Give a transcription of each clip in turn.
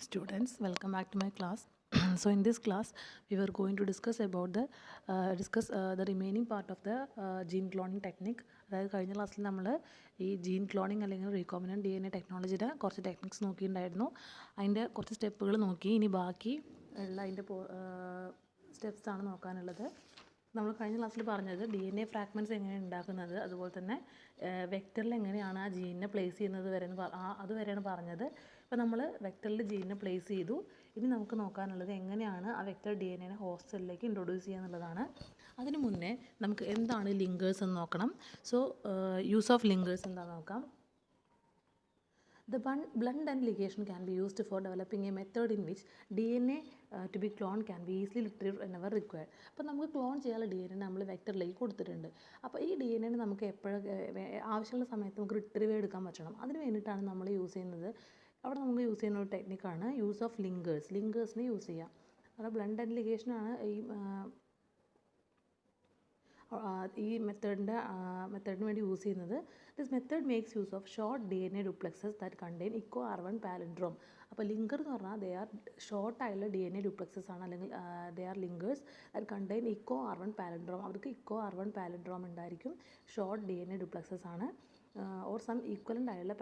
Students, welcome back to my class. So in this class we were going to discuss about the remaining part of the gene cloning technique. അതായത് കഴിഞ്ഞ ക്ലാസ്സിൽ നമ്മൾ ഈ gene cloning അല്ലെങ്കിൽ recombinant DNA ടെക്നോളജിയുടെ കുറച്ച് techniques നോക്കിയിട്ടുണ്ടായിരുന്നു. അതിൻ്റെ കുറച്ച് സ്റ്റെപ്പുകൾ നോക്കി. ഇനി ബാക്കി ഉള്ള അതിൻ്റെ സ്റ്റെപ്സ് ആണ് നോക്കാനുള്ളത്. നമ്മൾ കഴിഞ്ഞ ക്ലാസ്സിൽ പറഞ്ഞത് DNA ഫ്രാഗ്മെൻറ്റ്സ് എങ്ങനെയാണ് ഉണ്ടാക്കുന്നത്, അതുപോലെ തന്നെ വെക്റ്ററിൽ എങ്ങനെയാണ് ആ ജീനിനെ പ്ലേസ് ചെയ്യുന്നത് അതുവരെയാണ് പറഞ്ഞത്. ഇപ്പോൾ നമ്മൾ വെക്റ്ററിൽ ജീനിനെ പ്ലേസ് ചെയ്തു. ഇനി നമുക്ക് നോക്കാനുള്ളത് എങ്ങനെയാണ് ആ വെക്റ്റർ DNA ഹോസ്റ്റ് സെല്ലിലേക്ക് ഇൻട്രൊഡ്യൂസ് ചെയ്യുക എന്നുള്ളതാണ്. അതിനു മുന്നേ നമുക്ക് എന്താണ് ലിങ്കേഴ്സ് എന്ന് നോക്കണം. സോ യൂസ് ഓഫ് ലിങ്കേഴ്സ് എന്താണെന്ന് നോക്കാം. The blunt end ligation can be used for developing a method in which DNA to be cloned can be easily retrieved whenever required. അപ്പോൾ നമുക്ക് ക്ലോൺ ചെയ്യാനുള്ള DNA നമ്മൾ വെക്റ്ററിലേക്ക് കൊടുത്തിട്ടുണ്ട്. അപ്പോൾ ഈ DNA നമുക്ക് ആവശ്യമുള്ള സമയത്ത് നമുക്ക് റിട്രീവ് എടുക്കാൻ പറ്റണം. അതിന് വേണ്ടിയിട്ടാണ് നമ്മൾ യൂസ് ചെയ്യുന്നത്. അവിടെ നമുക്ക് യൂസ് ചെയ്യുന്ന ഒരു ടെക്നിക്കാണ് യൂസ് ഓഫ് ലിങ്കേഴ്സിനെ യൂസ് ചെയ്യാം. അവിടെ ബ്ലണ്ട് എൻഡ് ലിഗേഷനാണ് ഈ മെത്തേഡിന് വേണ്ടി യൂസ് ചെയ്യുന്നത്. This method makes use of short DNA duplexes that contain Eco R1 palindrome. അപ്പോൾ ലിങ്കർ എന്ന് പറഞ്ഞാൽ ദേ ആർ ഷോർട്ടായുള്ള DNA ഡ്യൂപ്ലക്സസ് ആണ്, അല്ലെങ്കിൽ they are linkers that contain Eco R1 palindrome. അവർക്ക് ഇക്കോ R1 പാലൻഡ്രോം ഉണ്ടായിരിക്കും. ഷോർട്ട് DNA ഡ്യൂപ്ലക്സസ് ആണ് or some equivalent ആയുള്ള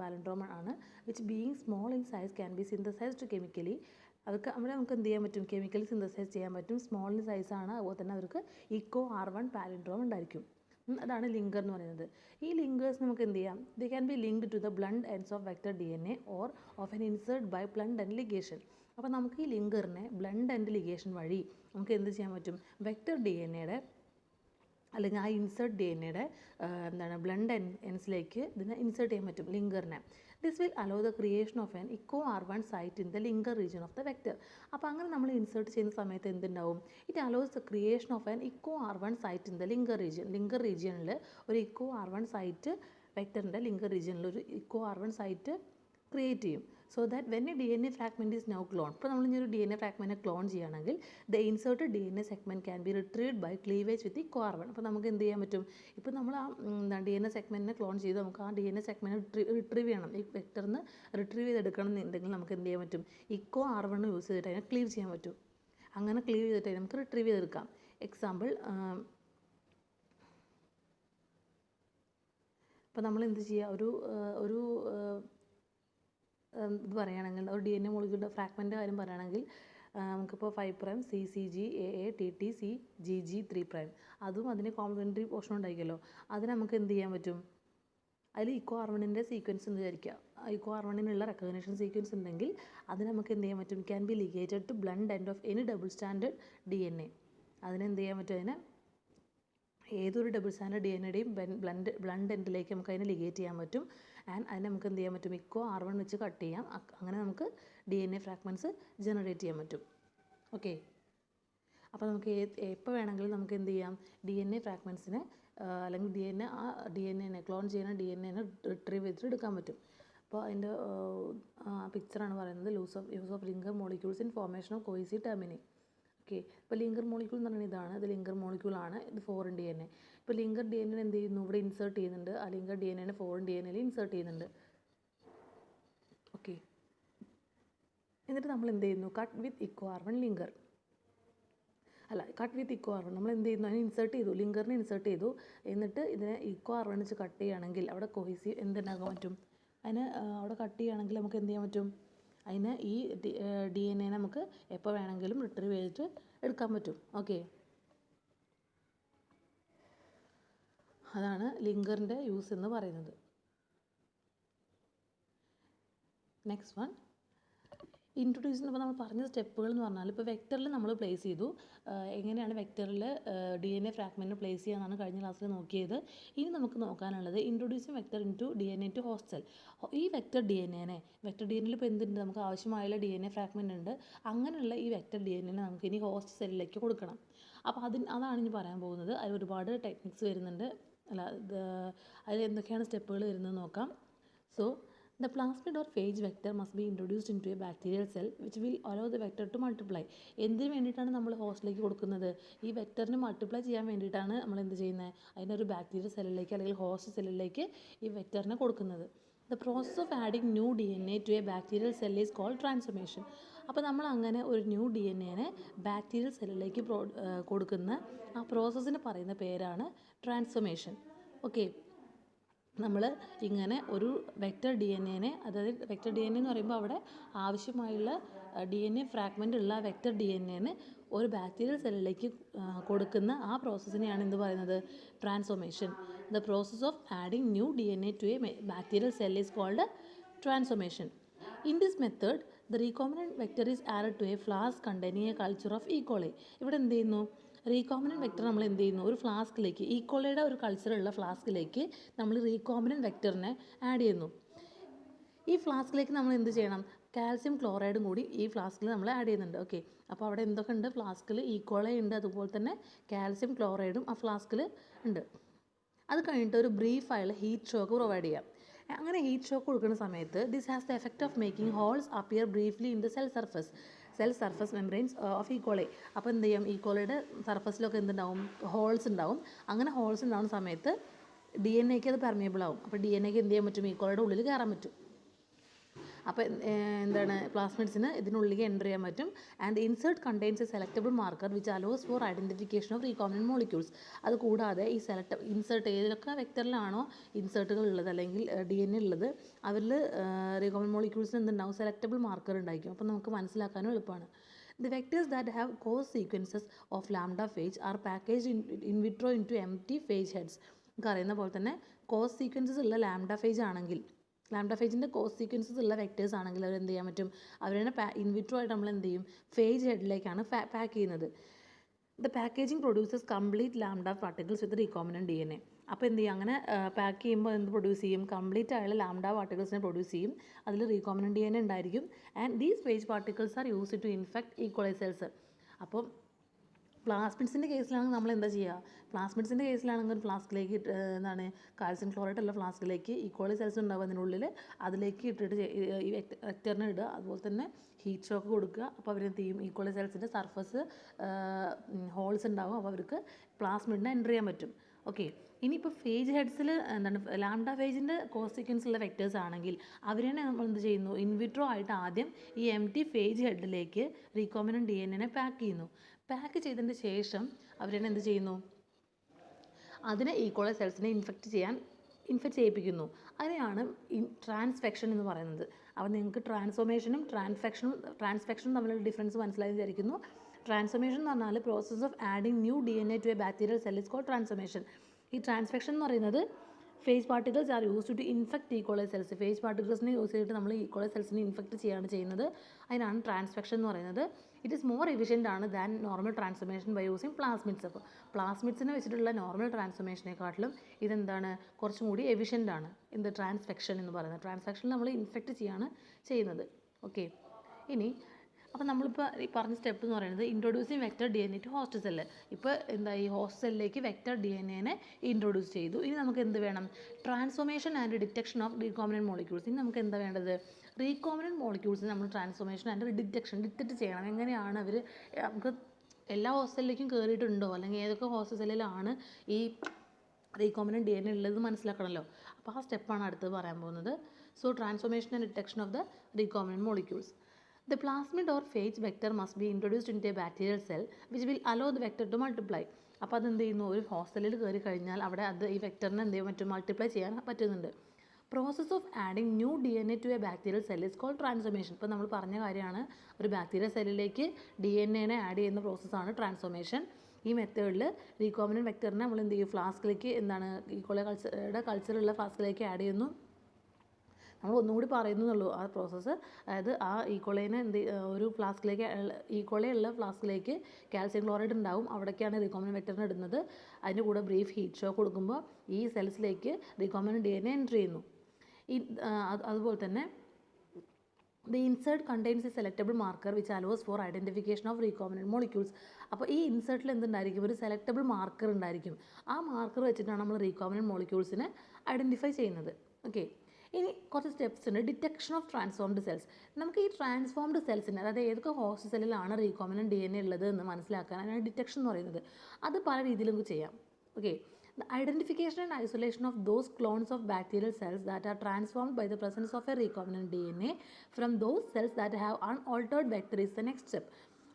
പാലൻഡ്രോം ആണ്, which being small in size can be synthesised chemically. അവർക്ക് അവിടെ നമുക്ക് എന്ത് ചെയ്യാൻ പറ്റും, കെമിക്കലി സിന്തസൈസ് ചെയ്യാൻ പറ്റും. സ്മോൾ ഇൻ സൈസാണ്, അതുപോലെ തന്നെ അവർക്ക് ഇക്കോ R1 പാലൻഡ്രോം ഉണ്ടായിരിക്കും. അതാണ് ലിങ്കർ എന്ന് പറയുന്നത്. ഈ ലിങ്കേഴ്സ് നമുക്ക് എന്ത് ചെയ്യാം, they can be linked to the blunt ends of vector DNA or of an insert by blunt end ligation. അപ്പോൾ നമുക്ക് ഈ ലിങ്കറിനെ ബ്ലണ്ട് എൻഡ് ലിഗേഷൻ വഴി നമുക്ക് എന്ത് ചെയ്യാൻ പറ്റും, വെക്റ്റർ DNA അല്ലെങ്കിൽ ആ ഇൻസേർട്ട് DNAയുടെ ബ്ലണ്ട് എൻഡ്സിലേക്ക് ഇതിനെ ഇൻസേർട്ട് ചെയ്യാൻ പറ്റും ലിങ്കറിനെ. This will allow the creation of an Eco R1 site in the linker region of the vector. അപ്പോൾ അങ്ങനെ നമ്മൾ ഇൻസേർട്ട് ചെയ്യുന്ന സമയത്ത് എന്തുണ്ടാവും, it allows the creation of an Eco R1 site in the linker റീജിയനിൽ ഒരു ഇക്കോ R1 സൈറ്റ്, വെക്റ്ററിൻ്റെ linker റീജിയനിൽ ഒരു ഇക്കോ R1 സൈറ്റ് ക്രിയേറ്റ് ചെയ്യും. So that when a DNA fragment is now clone, ഇപ്പോൾ നമ്മൾ ഇനി ഒരു DNA ഫ്രാഗ്മെൻറ്റ് ക്ലോൺ ചെയ്യുകയാണെങ്കിൽ the inserted DNA segment can be retrieved by cleavage with eco R1. അപ്പോൾ നമുക്ക് എന്ത് ചെയ്യാൻ പറ്റും, ഇപ്പോൾ നമ്മൾ ആ DNA സെഗ്മെൻറ്റിനെ ക്ലോൺ ചെയ്ത് നമുക്ക് ആ DNA സെഗ്മെൻറ്റ് റിട്രീവ് ചെയ്യണം, ഈ വെക്റ്ററിന് റിട്രീവ് ചെയ്തെടുക്കണം എന്നുണ്ടെങ്കിൽ നമുക്ക് എന്ത് ചെയ്യാൻ പറ്റും, ഇക്കോ R1 യൂസ് ചെയ്തിട്ട് അതിനെ ക്ലീവ് ചെയ്യാൻ പറ്റും. അങ്ങനെ ക്ലീവ് ചെയ്തിട്ട് നമുക്ക് റിട്രീവ് ചെയ്തെടുക്കാം. എക്സാമ്പിൾ, ഇപ്പോൾ നമ്മൾ എന്ത് ചെയ്യുക, ഒരു ഇത് പറയുകയാണെങ്കിൽ ഒരു DNA മോളിക്യൂളിൻ്റെ ഫ്രാഗ്മെൻറ്റ് കാര്യം പറയുകയാണെങ്കിൽ നമുക്കിപ്പോൾ 5' CCG AA TT CGG 3', അതും അതിന് കോംപ്ലിമെൻ്ററി പോർഷൻ ഉണ്ടായിരിക്കുമല്ലോ. അതിന് നമുക്ക് എന്ത് ചെയ്യാൻ പറ്റും, അതിൽ ഇക്കോ R1 സീക്വൻസ് എന്ന് വിചാരിക്കുക. ഇക്കോ R1 റെക്കഗ്നേഷൻ സീക്വൻസ് ഉണ്ടെങ്കിൽ അതിന് നമുക്ക് എന്ത് ചെയ്യാൻ പറ്റും, can be ligated to blunt end of any double standard DNA. അതിനെന്ത് ചെയ്യാൻ പറ്റും, അതിന് ഏതൊരു ഡബിൾ സ്റ്റാൻഡേർഡ് DNAയുടെയും ബ്ലണ്ട് എൻഡിലേക്ക് നമുക്ക് അതിനെ ലിഗേറ്റ് ചെയ്യാൻ പറ്റും. ആൻഡ് അതിനെ നമുക്ക് എന്ത് ചെയ്യാൻ പറ്റും, ഇക്കോ R1 വെച്ച് കട്ട് ചെയ്യാം. അങ്ങനെ നമുക്ക് DNA ഫ്രാഗ്മെൻറ്റ്സ് ജനറേറ്റ് ചെയ്യാൻ പറ്റും. ഓക്കെ, അപ്പോൾ നമുക്ക് എപ്പോൾ വേണമെങ്കിലും നമുക്ക് എന്ത് ചെയ്യാം, DNA ഫ്രാഗ്മെൻറ്റ്സിനെ അല്ലെങ്കിൽ DNA ക്ലോൺ ചെയ്യുന്ന DNA റിട്രീവ് ചെയ്തിട്ട് എടുക്കാൻ പറ്റും. അപ്പോൾ അതിൻ്റെ പിക്ചറാണ് പറയുന്നത്, use of linker molecules in formation of cohesive termini. Okay, ഇപ്പോൾ ലിങ്കർ മോളിക്യൂൾ എന്ന് പറയുന്നത് ഇതാണ്, ഇത് ലിങ്കർ മോളിക്യൂളാണ്, ഇത് ഫോറിൻ DNA. ഇപ്പോൾ ലിങ്കർ DNA എന്ത് ചെയ്യുന്നു, ഇവിടെ ഇൻസേർട്ട് ചെയ്യുന്നുണ്ട്. ആ ലിങ്കർ DNA ഫോറിൻ DNAയിൽ ഇൻസേർട്ട് ചെയ്യുന്നുണ്ട്. ഓക്കെ, എന്നിട്ട് നമ്മൾ എന്ത് ചെയ്യുന്നു, cut with eco R1 cut with eco R1 നമ്മൾ എന്ത് ചെയ്യുന്നു, അതിനെ ഇൻസേർട്ട് ചെയ്തു, ലിങ്കറിനെ ഇൻസേർട്ട് ചെയ്തു. എന്നിട്ട് ഇതിനെ ഇക്കോ R1 വെച്ച് കട്ട് ചെയ്യുകയാണെങ്കിൽ അവിടെ കോഹീസീവ് എന്തുണ്ടാക്കാൻ പറ്റും, അതിന് അവിടെ കട്ട് ചെയ്യുകയാണെങ്കിൽ നമുക്ക് എന്ത് ചെയ്യാൻ പറ്റും, അതിന് ഈ DNA നമുക്ക് എപ്പോൾ വേണമെങ്കിലും റിട്രീവ് ചെയ്തിട്ട് എടുക്കാൻ പറ്റും. ഓക്കെ, അതാണ് ലിങ്കറിൻ്റെ യൂസ് എന്ന് പറയുന്നത്. Next one, introduce. ഇപ്പോൾ നമ്മൾ പറഞ്ഞ സ്റ്റെപ്പുകൾ എന്ന് പറഞ്ഞാൽ, ഇപ്പോൾ വെക്റ്ററിൽ നമ്മൾ പ്ലേസ് ചെയ്തു, എങ്ങനെയാണ് വെക്റ്ററിൽ DNA ഫ്രാഗ്മെൻറ്റ് പ്ലേസ് ചെയ്യാമെന്നാണ് കഴിഞ്ഞ ക്ലാസ്സിൽ നോക്കിയത്. ഇനി നമുക്ക് നോക്കാനുള്ളത് introducing vector into DNA to host cell. ഈ വെക്റ്റർ DNAയിൽ ഇപ്പോൾ എന്തുണ്ട്, നമുക്ക് ആവശ്യമായുള്ള DNA ഫ്രാഗ്മെൻറ്റ് ഉണ്ട്. അങ്ങനെയുള്ള ഈ വെക്റ്റർ DNA നമുക്ക് ഇനി ഹോസ്റ്റ് സെല്ലിലേക്ക് കൊടുക്കണം. അപ്പോൾ അതാണ് ഇനി പറയാൻ പോകുന്നത്. അതിൽ ഒരുപാട് ടെക്നിക്സ് വരുന്നുണ്ട്. അതിൽ എന്തൊക്കെയാണ് സ്റ്റെപ്പുകൾ വരുന്നത് നോക്കാം. So the plasmid or phage vector must be introduced into a bacterial cell which will allow the vector to multiply. എന്തിനു വേണ്ടിയിട്ടാണ് നമ്മൾ ഹോസ്റ്റിലേക്ക് കൊടുക്കുന്നത്, ഈ വെക്ടറിന് മൾട്ടിപ്ലൈ ചെയ്യാൻ വേണ്ടിയിട്ടാണ് നമ്മൾ എന്ത് ചെയ്യുന്നത്, അതിനൊരു ബാക്ടീരിയൽ സെല്ലിലേക്ക് അല്ലെങ്കിൽ ഹോസ്റ്റ് സെല്ലിലേക്ക് ഈ വെക്ടറിനെ കൊടുക്കുന്നത്. The process of adding new DNA to a bacterial cell is called transformation. അപ്പോൾ നമ്മൾ അങ്ങനെ ഒരു ന്യൂ DNA ബാക്ടീരിയൽ സെല്ലിലേക്ക് കൊടുക്കുന്ന ആ പ്രോസസ്സിന് പറയുന്ന പേരാണ് ട്രാൻസ്ഫോർമേഷൻ. ഓക്കെ, നമ്മൾ ഇങ്ങനെ ഒരു വെക്റ്റർ DNA, അതായത് വെക്റ്റർ DNA എന്ന് പറയുമ്പോൾ അവിടെ ആവശ്യമായുള്ള DNA ഫ്രാഗ്മെൻ്റ് ഉള്ള വെക്റ്റർ DNA ഒരു ബാക്ടീരിയൽ സെല്ലിലേക്ക് കൊടുക്കുന്ന ആ പ്രോസസ്സിനെയാണ് എന്ത് പറയുന്നത്? Transformation. The process of adding new DNA to a bacterial cell is called transformation. In this method the recombinant vector is added to a flask containing a culture of E coli. ഇവിടെ എന്ത് ചെയ്യുന്നു? Recombinant vector നമ്മൾ എന്ത് ചെയ്യുന്നു? ഒരു ഫ്ലാസ്കിലേക്ക്, ഈക്കോളയുടെ ഒരു കൾച്ചറുള്ള ഫ്ലാസ്കിലേക്ക് നമ്മൾ recombinant വെക്റ്ററിനെ add ചെയ്യുന്നു. ഈ ഫ്ലാസ്കിലേക്ക് നമ്മൾ എന്ത് ചെയ്യണം? കാൽസ്യം ക്ലോറൈഡും കൂടി ഈ ഫ്ലാസ്കിൽ നമ്മൾ ആഡ് ചെയ്യുന്നുണ്ട്. ഓക്കെ, അപ്പോൾ അവിടെ എന്തൊക്കെ ഉണ്ട്? ഫ്ലാസ്കിൽ ഈക്കോളൈ ഉണ്ട്, അതുപോലെ തന്നെ കാൽസ്യം ക്ലോറൈഡും ആ ഫ്ലാസ്കിൽ ഉണ്ട്. അത് കഴിഞ്ഞിട്ട് ഒരു ബ്രീഫായുള്ള ഹീറ്റ് ഷോക്ക് പ്രൊവൈഡ് ചെയ്യാം. അങ്ങനെ ഹീറ്റ് ഷോക്ക് കൊടുക്കുന്ന സമയത്ത് this has the effect of making holes appear briefly in the cell surface membranes of E coli. അപ്പോൾ എന്ത് ചെയ്യും? ഈക്കോളയുടെ സർഫസിലൊക്കെ എന്തുണ്ടാവും? ഹോൾസ് ഉണ്ടാവും. അങ്ങനെ ഹോൾസ് ഉണ്ടാവുന്ന സമയത്ത് DNA അത് പെർമിയബിൾ ആവും. അപ്പോൾ DNA എന്ത് ചെയ്യാൻ പറ്റും? ഈക്കോളയുടെ ഉള്ളിൽ കയറാൻ പറ്റും. അപ്പോൾ എന്താണ്? പ്ലാസ്മിഡ്സിന് ഇതിനുള്ളിലേക്ക് എൻ്റർ ചെയ്യാൻ പറ്റും. And insert contains A selectable marker which allows four identification of recombinant molecules. അത് കൂടാതെ ഈ ഇൻസേർട്ട് ഏതൊക്കെ വെക്റ്ററിലാണോ ഇൻസേർട്ടുകൾ ഉള്ളത് അല്ലെങ്കിൽ DNA ഉള്ളത് അവരിൽ റീകോമിനൻറ്റ് മോളിക്യൂൾസിന് എന്തുണ്ടാവും? സെലക്റ്റബിൾ മാർക്കർ ഉണ്ടായിരിക്കും. അപ്പോൾ നമുക്ക് മനസ്സിലാക്കാനും എളുപ്പമാണ്. The vectors that have cause sequences of lambda phage are packaged in vitro into empty phage heads. നമുക്ക് അറിയുന്ന പോലെ തന്നെ കോസ് സീക്വൻസസ് ഉള്ള ലാംഡ ഫേജിൻ്റെ കോസ് സീക്വൻസസ് ഉള്ള വെക്റ്റേഴ്സ് ആണെങ്കിൽ അവർ എന്ത് ചെയ്യാൻ പറ്റും? അവരെ ഇൻവിട്രോ ആയിട്ട് നമ്മൾ എന്ത് ചെയ്യും? ഫേജ് ഹെഡിലേക്കാണ് പാക്ക് ചെയ്യുന്നത്. The packaging produces complete lambda particles with recombinant DNA. അപ്പോൾ എന്ത് ചെയ്യും? അങ്ങനെ പാക്ക് ചെയ്യുമ്പോൾ എന്ത് പ്രൊഡ്യൂസ് ചെയ്യും? കംപ്ലീറ്റ് ആയുള്ള ലാംഡ പാർട്ടിക്കിൾസിനെ പ്രൊഡ്യൂസ് ചെയ്യും. അതിൽ റീകോമിനൻറ്റ് DNA ഉണ്ടായിരിക്കും. And these phage particles are used to infect E coli cells. അപ്പോൾ പ്ലാസ്മിഡ്സിൻ്റെ കേസിലാണെങ്കിൽ നമ്മൾ എന്താ ചെയ്യുക? പ്ലാസ്മിഡ്സിൻ്റെ കേസിലാണെങ്കിൽ ഒരു ഫ്ലാസ്കിലേക്ക് എന്താണ് കാൽസ്യം ക്ലോറൈഡ് ഉള്ള ഫ്ലാസ്കിലേക്ക് ഈക്കോളി സെൽസ് ഉണ്ടാവും അതിനുള്ളിൽ, അതിലേക്ക് ഇട്ടിട്ട് ഈ വെക്റ്ററിനെ ഇടുക. അതുപോലെ തന്നെ ഹീറ്റ് ഷോക്ക് കൊടുക്കുക. അപ്പോൾ അവരെന്ത് ചെയ്യും? ഈക്കോളി സെൽസിൻ്റെ സർഫസ് ഹോൾസ് ഉണ്ടാവും. അപ്പോൾ അവർക്ക് പ്ലാസ്മിഡിനെ എൻ്റർ ചെയ്യാൻ പറ്റും. ഓക്കെ, ഇനിയിപ്പോൾ ഫേജ് ഹെഡ്സിൽ എന്താണ് ലാംഡ ഫേജിൻ്റെ കോസ് സീക്വൻസ് ഉള്ള വെക്റ്റേഴ്സ് ആണെങ്കിൽ അവരെ നമ്മൾ എന്ത് ചെയ്യുന്നു? ഇൻവിട്രോ ആയിട്ട് ആദ്യം ഈ എംപ്റ്റി ഫേജ് ഹെഡിലേക്ക് റീകോമിനൻറ്റ് DNA പാക്ക് ചെയ്യുന്നു. പാക്ക് ചെയ്തതിന് ശേഷം അവരെന്നെ എന്ത് ചെയ്യുന്നു? അതിനെ ഈക്കോളൈ സെൽസിനെ ഇൻഫെക്റ്റ് ചെയ്യിപ്പിക്കുന്നു. അതിനെയാണ് ട്രാൻസ്ഫെക്ഷൻ എന്ന് പറയുന്നത്. അപ്പോൾ നിങ്ങൾക്ക് ട്രാൻസ്ഫോർമേഷനും ട്രാൻസ്ഫെക്ഷനും തമ്മിലുള്ള ഡിഫറൻസ് മനസ്സിലായി വിചാരിക്കുന്നു. ട്രാൻസ്ഫോർമേഷൻ എന്ന് പറഞ്ഞാൽ process of adding new DNA to a bacterial cell is called transformation. ഈ ട്രാൻസ്ഫെക്ഷൻ എന്ന് പറയുന്നത് phage particles are used to infect E coli cells. Phage പാർട്ടിക്കിൾസിനെ യൂസ് ചെയ്തിട്ട് നമ്മൾ ഈക്കോളൈ സെൽസിനെ ഇൻഫെക്റ്റ് ചെയ്യുന്നത്. അതിനാണ് ട്രാൻസ്ഫെക്ഷൻ എന്ന് പറയുന്നത്. ഇറ്റ് ഈസ് മോർ എഫിഷ്യൻ്റ് ആണ് than normal transformation by using plasmids. അപ്പോൾ പ്ലാസ്മിഡ്സിനെ വെച്ചിട്ടുള്ള നോർമൽ ട്രാൻസ്ഫോർമേഷനെക്കാട്ടിലും ഇതെന്താണ്? കുറച്ചും കൂടി എഫിഷ്യൻ്റ് ആണ് എന്ത്? ട്രാൻസ്ഫെക്ഷൻ എന്ന് പറയുന്നത്. ട്രാൻസ്ഫെക്ഷനിൽ നമ്മൾ ഇൻഫെക്റ്റ് ചെയ്യുന്നത്. ഓക്കെ, ഇനി അപ്പോൾ നമ്മളിപ്പോൾ ഈ പറഞ്ഞ സ്റ്റെപ്പ് എന്ന് പറയുന്നത് introducing vector DNA to host cell. ഇപ്പോൾ എന്താ? ഈ ഹോസ്റ്റ് സെല്ലിലേക്ക് വെക്റ്റർ DNA ഇൻട്രൊഡ്യൂസ് ചെയ്തു. ഇനി നമുക്ക് എന്ത് വേണം? Transformation and detection of recombinant molecules. ഇനി നമുക്ക് എന്താ വേണ്ടത്? റീകോമിനൻറ്റ് മോളിക്യൂൾസിന് നമ്മൾ ട്രാൻസ്ഫോർമേഷൻ ആൻഡ് ഡിറ്റക്റ്റ് ചെയ്യണം. എങ്ങനെയാണ് അവർ നമുക്ക് എല്ലാ ഹോസ്റ്റ് സെല്ലിലേക്കും കയറിയിട്ടുണ്ടോ, അല്ലെങ്കിൽ ഏതൊക്കെ ഹോസ്റ്റ് സെല്ലിലാണ് ഈ റീകോമിനൻറ്റ് DNA ഉള്ളത് മനസ്സിലാക്കണമല്ലോ. അപ്പോൾ ആ സ്റ്റെപ്പാണ് അടുത്തത് പറയാൻ പോകുന്നത്. So transformation and detection of the recombinant molecules. The plasmid or phage vector must be introduced into a bacterial cell which will allow the vector to multiply. അപ്പോൾ അതെന്ത് ചെയ്യുന്നു? ഒരു ഹോസ്റ്റ് സെല്ലിൽ കയറി കഴിഞ്ഞാൽ അവിടെ ഈ വെക്ടറിനെ എന്ത് ചെയ്യാൻ പറ്റും? മൾട്ടിപ്ലൈ ചെയ്യാൻ പറ്റുന്നുണ്ട്. Process of adding new DNA to a bacterial cell is called transformation. ഇപ്പോൾ നമ്മൾ പറഞ്ഞ കാര്യമാണ്, ഒരു ബാക്ടീരിയൽ സെല്ലിലേക്ക് DNA ആഡ് ചെയ്യുന്ന പ്രോസസ്സാണ് ട്രാൻസ്ഫോർമേഷൻ. ഈ മെത്തേഡിൽ റീകോമിനൻറ്റ് വെക്ടറിനെ നമ്മൾ എന്ത് ചെയ്യും? ഫ്ലാസ്കിലേക്ക് ഈക്കോളൈ കൾച്ചറുള്ള ഫ്ലാസ്കിലേക്ക് ആഡ് ചെയ്യുന്നു. നമ്മൾ ഒന്നുകൂടി പറയുന്നുള്ളൂ ആ പ്രോസസ്സ്. അതായത് ആ ഈക്കോളൈനെ ഒരു ഫ്ലാസ്കിലേക്ക് ഈക്കോളയുള്ള ഫ്ലാസ്കിലേക്ക് കാൽസ്യം ക്ലോറൈഡ് ഉണ്ടാവും. അവിടേക്കാണ് റീകോമിനൻറ്റ് വെക്ടറിനെ ഇടുന്നത്. അതിൻ്റെ കൂടെ ബ്രീഫ് ഹീറ്റ് ഷോക്ക് കൊടുക്കുമ്പോൾ ഈ സെൽസിലേക്ക് റീകോമിനൻറ്റ് DNA എൻ്റർ ചെയ്യുന്നു. അതുപോലെ തന്നെ the insert contains A selectable marker which allows four identification of recombinant molecules. അപ്പോൾ ഈ ഇൻസേർട്ടിൽ എന്തുണ്ടായിരിക്കും? ഒരു സെലക്റ്റബിൾ മാർക്കർ ഉണ്ടായിരിക്കും. ആ മാർക്കർ വെച്ചിട്ടാണ് നമ്മൾ റീകോമിനൻറ്റ് മോളിക്യൂൾസിനെ ഐഡൻറ്റിഫൈ ചെയ്യുന്നത്. ഓക്കെ, ഇനി കുറച്ച് സ്റ്റെപ്സ് ഉണ്ട്. Detection of transformed cells. നമുക്ക് ഈ ട്രാൻസ്ഫോംഡ് സെൽസിന്, അതായത് ഏതൊക്കെ ഹോസ്റ്റ് സെല്ലിലാണ് റീകോമിനൻറ്റ് DNA ഉള്ളത് എന്ന് മനസ്സിലാക്കാനാണ് ഡിറ്റക്ഷൻ എന്ന് പറയുന്നത്. അത് പല രീതിയിൽ നമുക്ക് ചെയ്യാം. Okay, The identification and isolation of those clones of bacterial cells that are transformed by the presence of a recombinant DNA from those cells that have unaltered vector is the next step.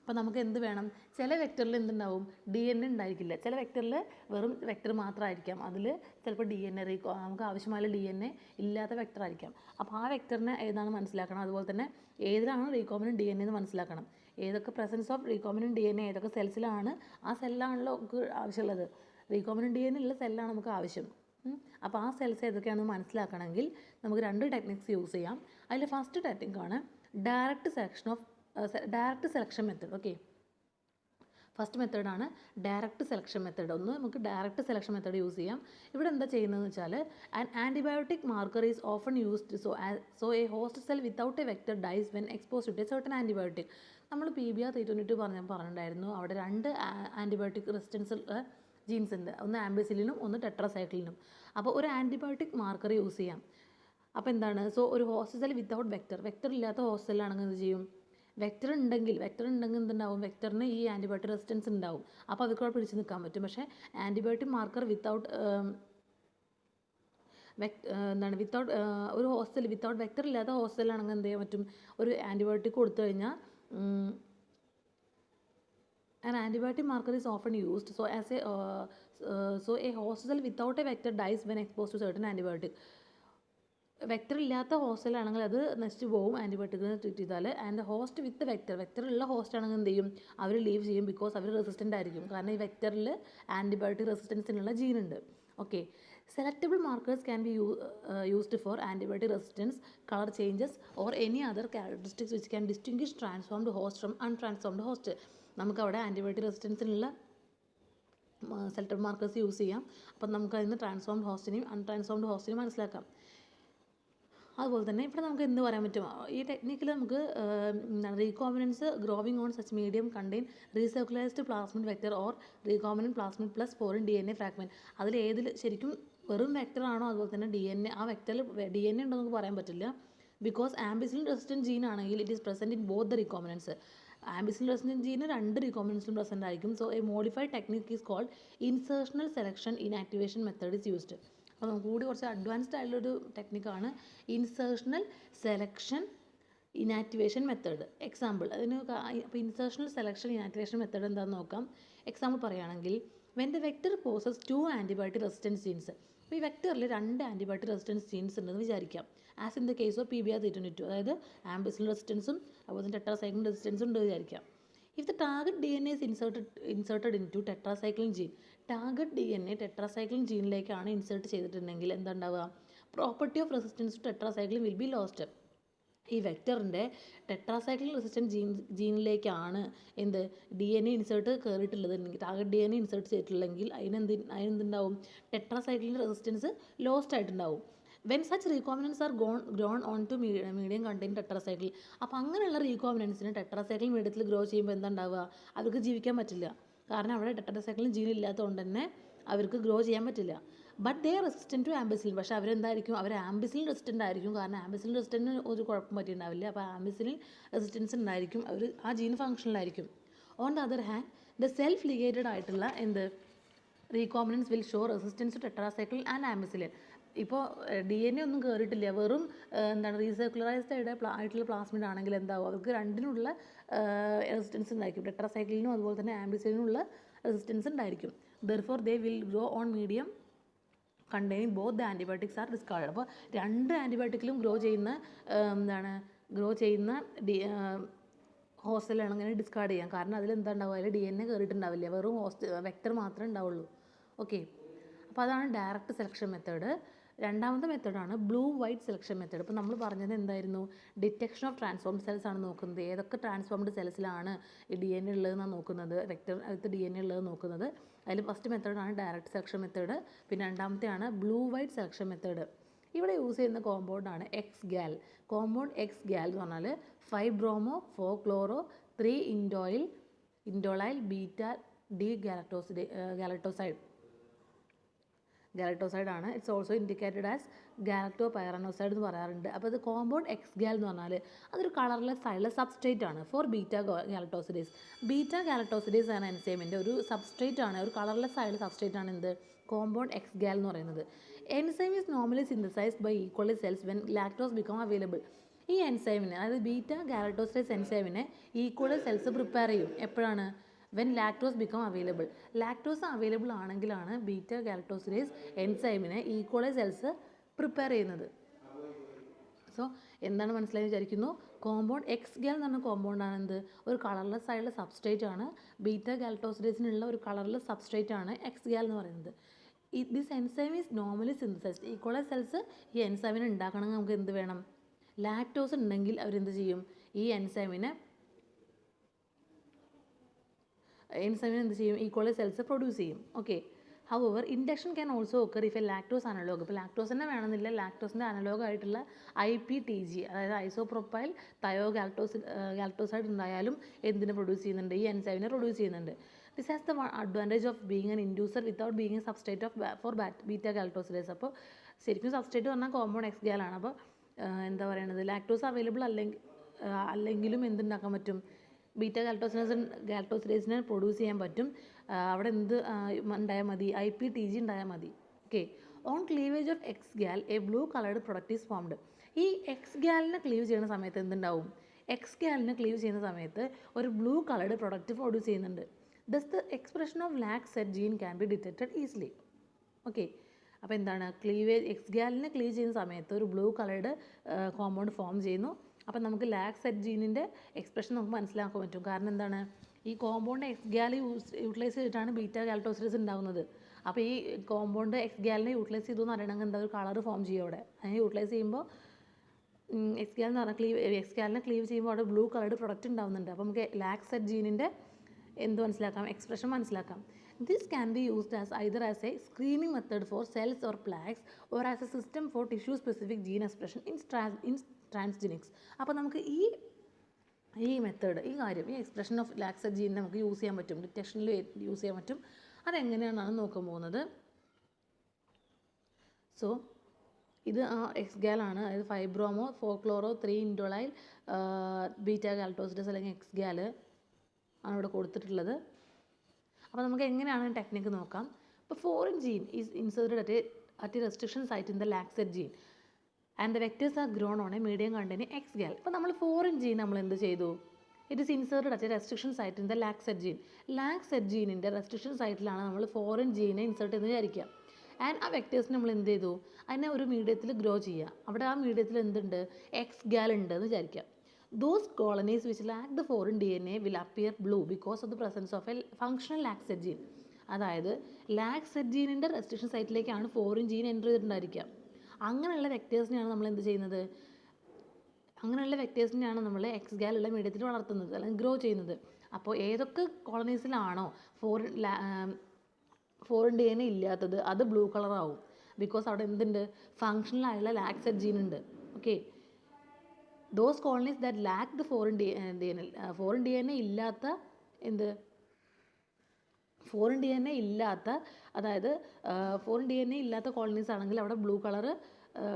അപ്പോൾ നമുക്ക് എന്ത് വേണം? ചില വെക്ടറിൽ എന്തുണ്ടാവും? DNA ഉണ്ടായിരിക്കില്ല. ചില വെക്ടറിൽ വെറും vector മാത്രമായിരിക്കാം. അതിൽ ചിലപ്പോൾ DNA നമുക്ക് ആവശ്യമായ DNA ഇല്ലാത്ത വെക്ടർ ആയിരിക്കാം. അപ്പോൾ ആ വെക്ടറിനെ ഏതാണ് മനസ്സിലാക്കണം. അതുപോലെ തന്നെ ഏതിലാണ് റീകോമിനൻ്റ് DNA എന്ന് മനസ്സിലാക്കണം. ഏതൊക്കെ പ്രസൻസ് ഓഫ് റീകോമിനൻ്റ് DNA ഏതൊക്കെ സെൽസിലാണ്, ആ സെല്ലാണല്ലോ നമുക്ക് ആവശ്യമുള്ളത്. റീകോമിനൻ്റ് DNA ഉള്ള സെല്ലാണ് നമുക്ക് ആവശ്യം. അപ്പോൾ ആ സെൽസ് ഏതൊക്കെയാണെന്ന് മനസ്സിലാക്കണമെങ്കിൽ നമുക്ക് 2 ടെക്നിക്സ് യൂസ് ചെയ്യാം. അതിൽ ഫസ്റ്റ് ടെക്നിക്കാണ് direct selection method. Okay, first മെത്തേഡാണ് ഡയറക്റ്റ് സെലക്ഷൻ മെത്തേഡ്. ഒന്ന് നമുക്ക് ഡയറക്റ്റ് സെലക്ഷൻ മെത്തേഡ് യൂസ് ചെയ്യാം. ഇവിടെ എന്താ ചെയ്യുന്നതെന്ന് വെച്ചാൽ antibiotic marker is often used so a host cell without a vector dies when exposed to a certain antibiotic. നമ്മൾ PBR 322 പറഞ്ഞിട്ടുണ്ടായിരുന്നു. അവിടെ 2 ആൻറ്റിബയോട്ടിക് റെസിസ്റ്റൻസ് ജീൻസ് ഉണ്ട്. ഒന്ന് ആംബിസിലിനും ഒന്ന് ടെട്രാസൈക്ലിനും. അപ്പോൾ ഒരു ആൻറ്റിബയോട്ടിക് മാർക്കർ യൂസ് ചെയ്യാം. അപ്പോൾ എന്താണ്? സോ ഒരു ഹോസ്റ്റ് സെൽ വിത്തൗട്ട് വെക്ടർ ഇല്ലാത്ത ഹോസ്റ്റ് സെല്ലാണെങ്കിൽ എന്ത് ചെയ്യും? വെക്ടർ ഉണ്ടെങ്കിൽ എന്തുണ്ടാവും? വെക്ടറിന് ഈ ആൻറ്റിബയോട്ടിക് റെസിസ്റ്റൻസ് ഉണ്ടാവും. അപ്പോൾ അതൊക്കെ പിടിച്ച് നിൽക്കാൻ പറ്റും. പക്ഷേ ആൻറ്റിബയോട്ടിക് മാർക്കർ വിത്തൗട്ട് ഒരു ഹോസ്റ്റൽ വിത്തൗട്ട് വെക്ടർ ഇല്ലാത്ത ഹോസ്റ്റലാണെങ്കിൽ എന്ത് ചെയ്യാൻ പറ്റും? ഒരു ആൻറ്റിബയോട്ടിക് കൊടുത്തു കഴിഞ്ഞാൽ an antibiotic marker is often used so a host cell without a vector dies when exposed to certain antibiotic. Vector ഇല്ലാത്ത ഹോസ്റ്റലാണെങ്കിൽ അത് നശിച്ചു പോകും ആൻറ്റിബയോട്ടിക്കിനെ ട്രീറ്റ് ചെയ്താൽ. ആൻഡ് ഹോസ്റ്റ് വിത്ത് വെക്ടർ ഉള്ള ഹോസ്റ്റ് ആണെങ്കിൽ എന്ത് ചെയ്യും? അവർ ലീവ് ചെയ്യും. ബിക്കോസ് അവർ റെസിസ്റ്റൻ്റ് ആയിരിക്കും. കാരണം ഈ വെക്ടറിൽ ആൻറ്റിബയോട്ടിക് റെസിസ്റ്റൻസിനുള്ള ജീനുണ്ട്. Okay, selectable markers can be used for antibiotic resistance, colour changes or any other characteristics which can distinguish transformed host from untransformed host. നമുക്കവിടെ ആൻറ്റിബയോട്ടിക് റെസിസ്റ്റൻസിനുള്ള സെലക്റ്റബിൾ മാർക്കേഴ്സ് യൂസ് ചെയ്യാം. അപ്പം നമുക്കതിന് ട്രാൻസ്ഫോംഡ് ഹോസ്റ്റിനെയും അൺട്രാൻസ്ഫോംഡ് ഹോസ്റ്റിനെയും മനസ്സിലാക്കാം. അതുപോലെ തന്നെ ഇവിടെ നമുക്ക് എന്ത് പറയാൻ പറ്റും? ഈ ടെക്നിക്കിൽ നമുക്ക് recombinants growing on such medium contain recircularised plasmid vector or recombinant plasmid plus foreign DNA fragment. അതിൽ ഏതിൽ ശരിക്കും വെറും വെക്ടറാണോ അതുപോലെ തന്നെ DNA ആ വെക്ടറിൽ DNA ഉണ്ടോ നമുക്ക് പറയാൻ പറ്റില്ല. ബിക്കോസ് ആംബിസിലിൻ റെസിസ്റ്റൻറ്റ് ജീൻ ആണെങ്കിൽ it is present in both the recombinants. Ampicillin resistant ജീന് 2 റീകോമിനൻസിലും പ്രസൻറ്റ് ആയിരിക്കും. So a modified technique is called insertional selection inactivation method is used. അപ്പോൾ നമുക്ക് കൂടി കുറച്ച് അഡ്വാൻസ്ഡ് ആയിട്ടുള്ളൊരു ടെക്നിക്കാണ് insertional selection inactivation method. Example അപ്പോൾ ഇൻസേർഷണൽ സെലക്ഷൻ ഇനാക്ടിവേഷൻ മെത്തേഡ് എന്താണെന്ന് നോക്കാം. എക്സാമ്പിൾ പറയുകയാണെങ്കിൽ when the vector possess 2 antibiotic resistance genes. അപ്പോൾ ഈ വെക്ടറിൽ 2 ആൻറ്റിബയോട്ടിക് റെസിസ്റ്റൻസ് ജീൻസ് ഉണ്ടെന്ന് വിചാരിക്കാം. As in the case of PBR 322, അതായത് ആംബിസിലിൻ റെസിസ്റ്റൻസും അതുപോലെ തന്നെ ടെട്രാസൈക്ലിൻ റെസിസ്റ്റൻസും ഉണ്ട് വിചാരിക്കാം. If the target DNA is inserted into tetracycline gene, target DNA tetracycline ജീനിലേക്കാണ് ഇൻസേർട്ട് ചെയ്തിട്ടുണ്ടെങ്കിൽ എന്താണ്ടാവുക? Property of resistance to tetracycline will be lost. ഈ വെക്ടറിൻ്റെ ടെട്രാസൈക്ലിൻ റെസിസ്റ്റൻറ്റ് ജീനിലേക്കാണ് DNA ഇൻസേർട്ട് കയറിയിട്ടുള്ളതെങ്കിൽ, ടാർഗറ്റ് DNA ഇൻസേർട്ട് ചെയ്തിട്ടുള്ളെങ്കിൽ അതിനെന്തുണ്ടാവും? ടെട്രാസൈക്ലിൻ റെസിസ്റ്റൻസ് ലോസ്റ്റ് ആയിട്ടുണ്ടാവും. When such recombinants are grown on to medium contain tetracycline. അപ്പോൾ അങ്ങനെയുള്ള റീകോമിനൻസിന് ടെട്രാസൈക്കിൾ മീഡിയത്തിൽ ഗ്രോ ചെയ്യുമ്പോൾ എന്താണ്ടാവുക? അവർക്ക് ജീവിക്കാൻ പറ്റില്ല. കാരണം അവിടെ ടെട്രാസൈക്കിളിന് ജീൻ ഇല്ലാത്തതുകൊണ്ട് തന്നെ അവർക്ക് ഗ്രോ ചെയ്യാൻ പറ്റില്ല. But they resistant to ampicillin. പക്ഷേ അവരെന്തായിരിക്കും? അവർ ആംബിസിലിൻ റെസിസ്റ്റൻ്റ് ആയിരിക്കും. കാരണം ആംബിസിലിൻ റെസിസ്റ്റൻറ്റിന് ഒരു കുഴപ്പം പറ്റിയിട്ടുണ്ടാവില്ല. അപ്പോൾ ആംബിസിലിൻ റെസിസ്റ്റൻസ് ഉണ്ടായിരിക്കും. അവർ ആ ജീൻ ഫങ്ഷനിലായിരിക്കും. On the other hand the self ligated ആയിട്ടുള്ള recombinants will show resistance to tetracycline and ampicillin. ഇപ്പോൾ DNA ഒന്നും കയറിയിട്ടില്ല, വെറും റീസർക്കുലറൈസ്ഡ് ആയിട്ടുള്ള പ്ലാസ്മിഡ് ആണെങ്കിൽ എന്താവും? അവർക്ക് രണ്ടിനുള്ള റെസിസ്റ്റൻസ് ഉണ്ടായിരിക്കും. ടെട്രാസൈക്ലിനും അതുപോലെ തന്നെ ആംബിസിലിനുള്ള റെസിസ്റ്റൻസ് ഉണ്ടായിരിക്കും. Therefore they will grow on medium containing both the antibiotics are discarded. അപ്പോൾ 2 ആൻറ്റിബയോട്ടിക്കിലും ഗ്രോ ചെയ്യുന്ന ഹോസ്റ്റലാണ് അങ്ങനെ ഡിസ്കാർഡ് ചെയ്യാം. കാരണം അതിലെന്താ ഉണ്ടാവുക? അതിൽ DNA കയറിയിട്ടുണ്ടാവില്ല, വെറും വെക്ടർ മാത്രമേ ഉണ്ടാവുള്ളൂ. ഓക്കെ, അപ്പോൾ അതാണ് ഡയറക്റ്റ് സെലക്ഷൻ മെത്തേഡ്. രണ്ടാമത്തെ മെത്തേഡാണ് ബ്ലൂ വൈറ്റ് സെലക്ഷൻ മെത്തേഡ്. ഇപ്പോൾ നമ്മൾ പറഞ്ഞത് എന്തായിരുന്നു? ഡിറ്റക്ഷൻ ഓഫ് ട്രാൻസ്ഫോംഡ് സെൽസ് ആണ് നോക്കുന്നത്. ഏതൊക്കെ ട്രാൻസ്ഫോംഡ് സെൽസിലാണ് ഈ DNA ഉള്ളതെന്നാണ് നോക്കുന്നത്, വെക്ടർ അകത്ത് DNA ഉള്ളത് നോക്കുന്നത്. അതിൽ ഫസ്റ്റ് മെത്തേഡാണ് ഡയറക്റ്റ് സെലക്ഷൻ മെത്തേഡ്. പിന്നെ രണ്ടാമത്തെയാണ് ബ്ലൂ വൈറ്റ് സെലക്ഷൻ മെത്തേഡ്. ഇവിടെ യൂസ് ചെയ്യുന്ന കോമ്പൗണ്ടാണ് എക്സ്-ഗാൽ. കോമ്പൗണ്ട് എക്സ്-ഗാൽ എന്ന് പറഞ്ഞാൽ 5-ബ്രോമോ 4-ക്ലോറോ 3-ഇൻഡോളൈൽ ബീറ്റ-ഡി ഗാലക്ടോസൈഡ് ആണ്. ഇറ്റ്സ് ഓൾസോ ഇൻഡിക്കേറ്റഡ് ആസ് ഗാലക്ടോപൈറാനോസൈഡ് എന്ന് പറയാറുണ്ട്. അപ്പോൾ ഇത് കോമ്പൗണ്ട് എക്സ്-ഗാൽ എന്ന് പറഞ്ഞാൽ അതൊരു കളർലെസ് ആയിട്ടുള്ള സബ്സ്ട്രേറ്റ് ആണ് for beta galactosidase. Beta galactosidase എന്ന എൻസൈമിൻ്റെ ഒരു സബ്സ്ട്രേറ്റ് ആണ്, ഒരു കളർലെസ് ആയിട്ടുള്ള സബ്സ്ട്രേറ്റ് ആണ് കോമ്പൗണ്ട് എക്സ് ഗാൽ എന്ന് പറയുന്നത്. Enzyme is normally synthesised by E coli cells when lactose become available. ഈ എൻസൈമിനെ, അതായത് ബീറ്റ ഗാലക്ടോസിഡേസ് എൻസൈമിനെ ഈക്വളി സെൽസ് പ്രിപ്പയർ ചെയ്യും. എപ്പോഴാണ്? When lactose become available. Lactose available ആണെങ്കിലാണ് ബീറ്റ ഗാലക്ടോസിഡേസ് എൻസൈമിനെ ഈക്വളി സെൽസ് പ്രിപ്പയർ ചെയ്യുന്നത്. സോ എന്താണ് മനസ്സിലായി വിചാരിക്കുന്നു? കോമ്പൗണ്ട് എക്സ് ഗാൽ എന്ന് പറഞ്ഞ കോമ്പൗണ്ട് ആണ് എന്ത്? ഒരു കളർലെസ് ആയിട്ടുള്ള സബ്സ്ട്രേറ്റ് ആണ്. ബീറ്റ ഗാലക്ടോസിഡേസിനുള്ള ഒരു കളർലെസ് സബ്സ്ട്രേറ്റ് ആണ് എക്സ് ഗാൽ എന്ന് പറയുന്നത്. This enzyme is normally synthesised. ഈക്വളി cells ഈ എൻസൈമിനെ ഉണ്ടാക്കണമെങ്കിൽ നമുക്ക് എന്ത് വേണം? ലാക്ടോസ് ഉണ്ടെങ്കിൽ അവരെന്ത് ചെയ്യും? ഈ എൻസൈമിനെ എന്ത് ചെയ്യും? ഈക്വളി സെൽസ് പ്രൊഡ്യൂസ് ചെയ്യും. Okay. However induction can also occur if a lactose analogue. ഇപ്പോൾ ലാക്ടോസ് തന്നെ വേണമെന്നില്ല, ലാക്ടോസിൻ്റെ അനലോഗ് ആയിട്ടുള്ള IPTG, അതായത് ഐസോപ്രൊപ്പൈൽ തയോ ഗാലക്ടോസൈഡ് ഉണ്ടായാലും എന്തിനെ പ്രൊഡ്യൂസ് ചെയ്യുന്നുണ്ട്? ഈ എൻസൈമിനെ പ്രൊഡ്യൂസ് ചെയ്യുന്നുണ്ട്. This has the advantage of being an inducer without being a substrate for beta galactosidase. അപ്പോൾ ശരിക്കും സബ്സ്ട്രേറ്റ് പറഞ്ഞാൽ കോമ്പൗണ്ട് എക്സ് ഗാൽ ആണ്. അപ്പോൾ എന്താ പറയുന്നത്? ലാക്ടോസ് അവൈലബിൾ അല്ലെങ്കിലും എന്തുണ്ടാക്കാൻ പറ്റും? ബീറ്റ ഗാലക്ടോസിഡേസിനെ പ്രൊഡ്യൂസ് ചെയ്യാൻ പറ്റും. അവിടെ എന്ത് ഉണ്ടായാൽ മതി? IPTG ഉണ്ടായാൽ മതി. Okay. On cleavage of X gal a blue coloured product is formed. ഈ എക്സ് ഗാലിനെ ക്ലീവ് ചെയ്യുന്ന സമയത്ത് എന്തുണ്ടാവും? എക്സ് ഗാലിനെ ക്ലീവ് ചെയ്യുന്ന സമയത്ത് ഒരു ബ്ലൂ കളർഡ് പ്രൊഡക്റ്റ് പ്രൊഡ്യൂസ് ചെയ്യുന്നുണ്ട്. Thus the expression of lac set gene can be detected easily. Okay. അപ്പോൾ എന്താണ്? എക്സ് ഗാലിനെ ക്ലീവ് ചെയ്യുന്ന സമയത്ത് ഒരു ബ്ലൂ കളർഡ് കോമ്പൗണ്ട് ഫോം ചെയ്യുന്നു. അപ്പം നമുക്ക് ലാക് സെറ്റ് ജീനിൻ്റെ എക്സ്പ്രഷൻ നമുക്ക് മനസ്സിലാക്കാൻ പറ്റും. കാരണം എന്താണ്? ഈ കോമ്പൗണ്ട് എക്സ് ഗാൽ യൂട്ടിലൈസ് ചെയ്തിട്ടാണ് ബീറ്റ ഗാലക്ടോസിഡേസ് ഉണ്ടാകുന്നത്. അപ്പോൾ ഈ കോമ്പൗണ്ട് എക്സ് ഗാലിനെ യൂട്ടിലൈസ് ചെയ്തു എന്ന് അറിയണമെങ്കിൽ എന്താ? ഒരു കളർ ഫോം ചെയ്യും അവിടെ. അതിനെ യൂട്ടിലൈസ് ചെയ്യുമ്പോൾ എക്സ് ഗാൽ എന്ന് പറഞ്ഞാൽ എക്സ് ഗാലിനെ ക്ലീവ് ചെയ്യുമ്പോൾ അവിടെ ബ്ലൂ കളർഡ് പ്രൊഡക്റ്റ് ഉണ്ടാകുന്നുണ്ട്. അപ്പോൾ നമുക്ക് ലാക് സെറ്റ് ജീനിൻ്റെ എന്ത് മനസ്സിലാക്കാം? എക്സ്പ്രഷൻ മനസ്സിലാക്കാം. This can be used as either as a screening method for cells or plaques or as a system for tissue-specific gene expression in transgenics. അപ്പോൾ നമുക്ക് ഈ മെത്തേഡ്, ഈ കാര്യം, ഈ എക്സ്പ്രഷൻ ഓഫ് ലാക് സെറ്റ് ജീനിനെ നമുക്ക് യൂസ് ചെയ്യാൻ പറ്റും, ഡിറ്റക്ഷനിൽ യൂസ് ചെയ്യാൻ പറ്റും. അതെങ്ങനെയാണെന്നാണ് നോക്കാൻ പോകുന്നത്. സോ ഇത് എക്സ് ഗാൽ ആണ്, അതായത് ഫൈബ്രോമോ 4-ക്ലോറോ 3-ഇൻഡോളൈൽ ബീറ്റ ഗാലക്ടോസിഡേസ് അല്ലെങ്കിൽ എക്സ് ഗാൽ ആണ് ഇവിടെ കൊടുത്തിട്ടുള്ളത്. അപ്പോൾ നമുക്ക് എങ്ങനെയാണ് ടെക്നിക്ക് നോക്കാം. ഇപ്പോൾ foreign gene is inserted at a restriction site in the lac set gene and the vectors are grown on a medium containing X gal. ഇപ്പോൾ നമ്മൾ ഫോറിൻ ജീൻ നമ്മൾ എന്ത് ചെയ്തു? It is inserted at a restriction site in the lac set gene. Lac set ജീനിൻ്റെ restriction സൈറ്റിലാണ് നമ്മൾ foreign ജീനെ insert ചെയ്ത് വിചാരിക്കുക. ആൻഡ് ആ വെക്ടേഴ്സിന് നമ്മൾ എന്ത് ചെയ്തു? അതിനെ ഒരു മീഡിയത്തിൽ ഗ്രോ ചെയ്യുക. അവിടെ ആ മീഡിയത്തിൽ എന്തുണ്ട്? എക്സ് ഗാൽ ഉണ്ട് എന്ന് വിചാരിക്കുക. Those colonies which lack the foreign DNA will appear blue because of the presence of a functional lac set gene. അതായത് ലാക് സെറ്റ് ജീനിൻ്റെ റെസ്ട്രിക്ഷൻ സൈറ്റിലേക്കാണ് ഫോറിൻ ജീൻ എൻ്റർ ചെയ്തിട്ടുണ്ടായിരിക്കുക. അങ്ങനെയുള്ള വെക്ടേഴ്സിനെയാണ് നമ്മൾ എന്ത് ചെയ്യുന്നത്? അങ്ങനെയുള്ള വെക്ടേഴ്സിനെയാണ് നമ്മൾ എക്സ് ഗാലുള്ള മീഡിയത്തിൽ വളർത്തുന്നത് അല്ലെങ്കിൽ ഗ്രോ ചെയ്യുന്നത്. അപ്പോൾ ഏതൊക്കെ കോളനീസിലാണോ ഫോറിൻ DNA ഇല്ലാത്തത് അത് ബ്ലൂ കളറാവും. ബിക്കോസ് അവിടെ എന്തുണ്ട്? ഫങ്ഷണലായുള്ള ലാക് സെറ്റ് ജീൻ ഉണ്ട്. Okay. Those colonies that lack the foreign DNA ഇല്ലാത്ത ഫോറിൻ DNA ഇല്ലാത്ത, അതായത് ഫോറിൻ DNA ഇല്ലാത്ത കോളനീസ് ആണെങ്കിൽ അവിടെ ബ്ലൂ കളർ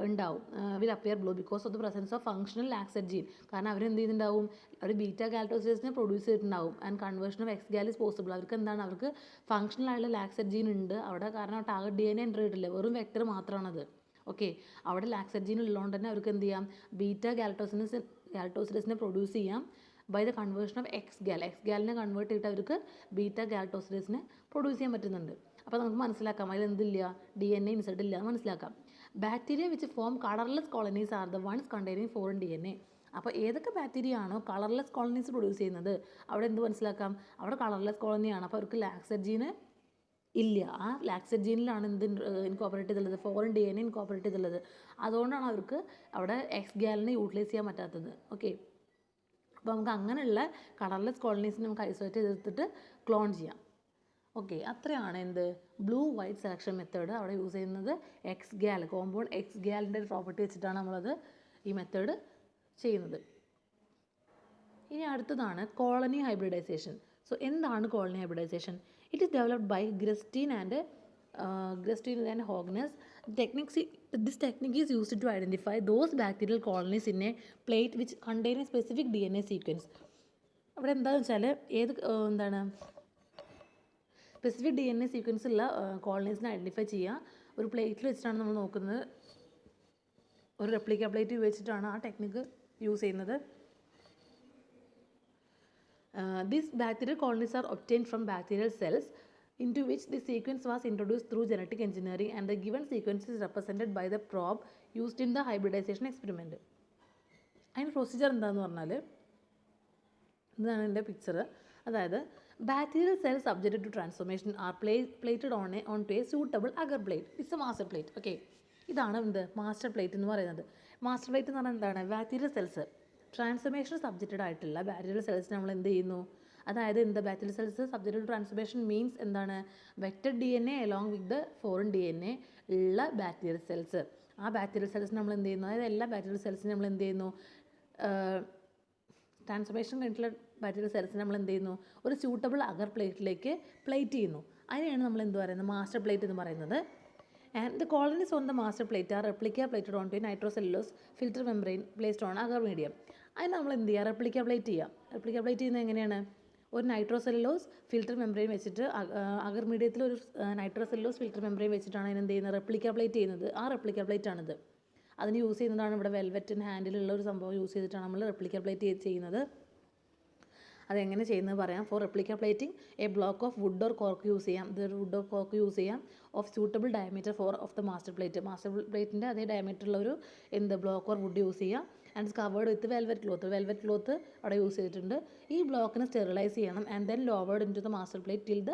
ഉണ്ടാവും. Will appear blue because of the presence of functional lac set gene. കാരണം അവരെന്ത് ചെയ്യുന്നുണ്ടാവും? അവർ ബീറ്റ ഗാലക്ടോസിഡേസിനെ പ്രൊഡ്യൂസ് ചെയ്തിട്ടുണ്ടാവും. And conversion of X gal is possible. അവർക്ക് എന്താണ്? അവർക്ക് ഫങ്ഷണൽ ആയിട്ടുള്ള ലാക് സെറ്റ് ജീൻ ഉണ്ട് അവിടെ. കാരണം ടാർഗറ്റ് DNA എൻ്റർ ചെയ്തിട്ടില്ല, വെറും വെക്ടർ മാത്രമാണത്. ഓക്കെ. അവിടെ ലാക് സെറ്റ് ജീൻ ഉള്ളതുകൊണ്ട് തന്നെ അവർക്ക് എന്ത് ചെയ്യാം? ബീറ്റ ഗാലക്ടോസിഡേസിനെ പ്രൊഡ്യൂസ് ചെയ്യാം by the conversion of X ഗാലിനെ കൺവേർട്ട് ചെയ്തിട്ട് അവർക്ക് ബീറ്റ ഗാലക്ടോസിഡേസിനെ പ്രൊഡ്യൂസ് ചെയ്യാൻ പറ്റുന്നുണ്ട്. അപ്പോൾ നമുക്ക് മനസ്സിലാക്കാം അതിൽ എന്തില്ല? DNA ഇൻസെർട്ട് ഇല്ല എന്ന് മനസ്സിലാക്കാം. Bacteria which form colourless colonies are the ones containing foreign DNA. അപ്പോൾ ഏതൊക്കെ ബാക്ടീരിയ ആണോ കളർലെസ് കോളനീസ് പ്രൊഡ്യൂസ് ചെയ്യുന്നത് അവിടെ എന്ത് മനസ്സിലാക്കാം? അവിടെ കളർലെസ് കോളനിയാണ്. അപ്പോൾ അവർക്ക് ലാക് സെറ്റ് ജീന് ഇല്ല. ആ ലാക് സെറ്റ് ജീനിലാണ് എന്ത് ഇൻകോപ്പറേറ്റ് ചെയ്തുള്ളത്? ഫോറിൻ DNA ഇൻകോപ്പറേറ്റ് ചെയ്തുള്ളത്. അതുകൊണ്ടാണ് അവർക്ക് അവിടെ എക്സ് ഗാലിനെ യൂട്ടിലൈസ് ചെയ്യാൻ പറ്റാത്തത്. ഓക്കെ. അപ്പോൾ നമുക്ക് അങ്ങനെയുള്ള കളർലെസ് കോളനീസിനെ നമുക്ക് ഐസോലേറ്റ് ചെയ്തെടുത്തിട്ട് ക്ലോൺ ചെയ്യാം. ഓക്കെ. അത്രയാണ് എന്ത്? ബ്ലൂ വൈറ്റ് സെലക്ഷൻ മെത്തേഡ് അവിടെ യൂസ് ചെയ്യുന്നത്. എക്സ് ഗാൽ, കോമ്പൗണ്ട് എക്സ് ഗാലിൻ്റെ ഒരു പ്രോപ്പർട്ടി വെച്ചിട്ടാണ് നമ്മളത് ഈ മെത്തേഡ് ചെയ്യുന്നത്. ഇനി അടുത്തതാണ് കോളനി ഹൈബ്രിഡൈസേഷൻ. സോ എന്താണ് colony hybridisation? It is developed by Grunstein and Hogness. This technique is used to identify those bacterial colonies in a plate which contain a specific DNA sequence. അവിടെ എന്താണെന്ന് വെച്ചാൽ specific DNA sequence ഉള്ള കോളനീസിനെ identify ചെയ്യുക. ഒരു പ്ലേറ്റിൽ വെച്ചിട്ടാണ് നമ്മൾ നോക്കുന്നത്. ഒരു റെപ്ലിക്ക പ്ലേറ്റ് ഉപയോഗിച്ചിട്ടാണ് ആ ടെക്നിക്ക് യൂസ് ചെയ്യുന്നത്. These bacterial colonies are obtained from bacterial cells into which the sequence was introduced through genetic engineering, and the given sequence is represented by the probe used in the hybridization experiment. അതിൻ്റെ procedure എന്താണെന്ന് പറഞ്ഞാൽ ഇതാണ് എൻ്റെ picture. അതായത് bacterial cells subjected to transformation are plated on to a suitable agar plate. It's a master plate. Okay, ഇതാണ് എന്ത് master plate എന്ന് പറയുന്നത്. മാസ്റ്റർ പ്ലേറ്റ് എന്ന് പറഞ്ഞാൽ എന്താണ്? ബാക്ടീരിയൽ സെൽസ് ട്രാൻസ്ഫോർമേഷൻ സബ്ജക്റ്റഡ് ആയിട്ടുള്ള ബാക്ടീരിയൽ സെൽസ് നമ്മൾ എന്ത് ചെയ്യുന്നു? അതായത് എന്താ bacterial cells subjected to transformation means എന്താണ്? Vector DNA along with the foreign DNA ഉള്ള ബാക്ടീരിയൽ സെൽസ്. ആ ബാക്ടീരിയൽ സെൽസ് നമ്മൾ എന്ത് ചെയ്യുന്നു? അതായത് എല്ലാ ബാക്ടീരിയൽ സെൽസിനും നമ്മൾ എന്ത് ചെയ്യുന്നു? ട്രാൻസ്ഫോർമേഷൻ കഴിഞ്ഞിട്ടുള്ള ബാക്ടീരിയൽ സെൽസിന് നമ്മൾ എന്ത് ചെയ്യുന്നു? ഒരു സ്യൂട്ടബിൾ അഗർ പ്ലേറ്റിലേക്ക് പ്ലേറ്റ് ചെയ്യുന്നു. അതിനെയാണ് നമ്മൾ എന്ത് പറയുന്നത്? മാസ്റ്റർ പ്ലേറ്റ് എന്ന് പറയുന്നത്. And the colonies on the master plate are replica plated onto a nitrocellulose filter membrane placed on agar medium. അതിന് നമ്മൾ എന്ത് ചെയ്യുക? റെപ്ലിക്ക പ്ലേറ്റ് ചെയ്യാം. റെപ്ലിക്ക പ്ലേറ്റ് ചെയ്യുന്നത് എങ്ങനെയാണ്? ഒരു നൈട്രോസെല്ലുലോസ് ഫിൽറ്റർ മെംബ്രെയിൻ വെച്ചിട്ട് അഗർ മീഡിയത്തിൽ ഒരു നൈട്രോസെല്ലുലോസ് ഫിൽറ്റർ മെംബ്രെയിൻ വെച്ചിട്ടാണ് അതിന് എന്ത് ചെയ്യുന്നത്? റെപ്ലിക്ക പ്ലേറ്റ് ചെയ്യുന്നത്. ആ റെപ്ലിക്ക പ്ലേറ്റ് ആണിത്. അതിന് യൂസ് ചെയ്യുന്നതാണ് ഇവിടെ വെൽവെറ്റിൻ ഹാൻഡിലുള്ള ഒരു സംഭവം യൂസ് ചെയ്തിട്ടാണ് നമ്മൾ റെപ്ലിക്ക പ്ലേറ്റ് ചെയ്യുന്നത്. അതെങ്ങനെ ചെയ്യുന്നത് പറയാം. For replica plating a block of wood or cork use ചെയ്യാം. ഇതൊരു വുഡ് ഓർ കോർക്ക് യൂസ് ചെയ്യാം of suitable diameter for of the master plate. Master പ്ലേറ്റിൻ്റെ അതേ ഡയമീറ്ററുള്ള ഒരു ബ്ലോക്ക് ഓർ വുഡ് യൂസ് ചെയ്യാം. And it's covered with velvet cloth അവിടെ use ചെയ്തിട്ടുണ്ട്. ഈ ബ്ലോക്കിനെ സ്റ്റെറിലൈസ് ചെയ്യണം and then lowered into the master plate till the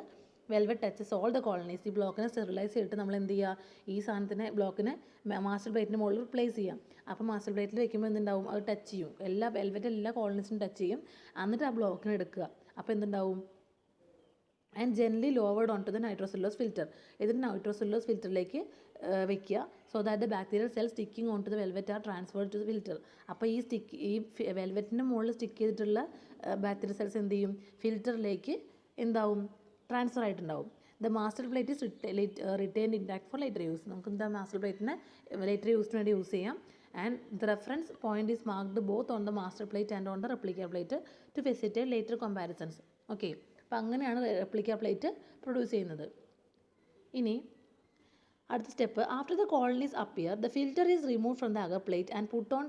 velvet touches all the colonies. ഈ ബ്ലോക്കിനെ സ്റ്റെറിലൈസ് ചെയ്തിട്ട് നമ്മൾ എന്ത് ചെയ്യുക? ഈ സാധനത്തിനെ ബ്ലോക്കിനെ മാസ്റ്റർ പ്ലേറ്റിൻ്റെ മുകളിൽ പ്ലേസ് ചെയ്യാം. അപ്പോൾ മാസ്റ്റർ പ്ലേറ്റിൽ വെക്കുമ്പോൾ എന്തുണ്ടാവും? അത് ടച്ച് ചെയ്യും. വെൽവെറ്റ് എല്ലാ കോളനീസിനും ടച്ച് ചെയ്യും. എന്നിട്ട് ആ ബ്ലോക്കിനെ എടുക്കുക. അപ്പോൾ എന്തുണ്ടാവും? And gently lowered on to the nitrocellulose filter. ഇതിന് നൈട്രോസെല്ലുലോസ് ഫിൽറ്ററിലേക്ക് വെക്കുക. So that the bacterial cell sticking on to the velvet are transferred to the filter. അപ്പോൾ ഈ വെൽവെറ്റിൻ്റെ മുകളിൽ സ്റ്റിക്ക് ചെയ്തിട്ടുള്ള ബാക്ടീരിയൽ സെൽസ് എന്ത് ചെയ്യും? ഫിൽറ്ററിലേക്ക് എന്താവും? ട്രാൻസ്ഫർ ആയിട്ടുണ്ടാവും. The master plate is return intact for later use. നമുക്ക് എന്താ മാസ്റ്റർ പ്ലേറ്റിനെ ലേറ്റർ യൂസിന് വേണ്ടി യൂസ് ചെയ്യാം. And the reference point is marked both on the master plate and on the replica plate to facilitate later comparisons. Okay, അപ്പോൾ അങ്ങനെയാണ് replica plate produce ചെയ്യുന്നത്. ഇനി അടുത്ത step, after the colonies appear the filter is remove from the agar plate and put on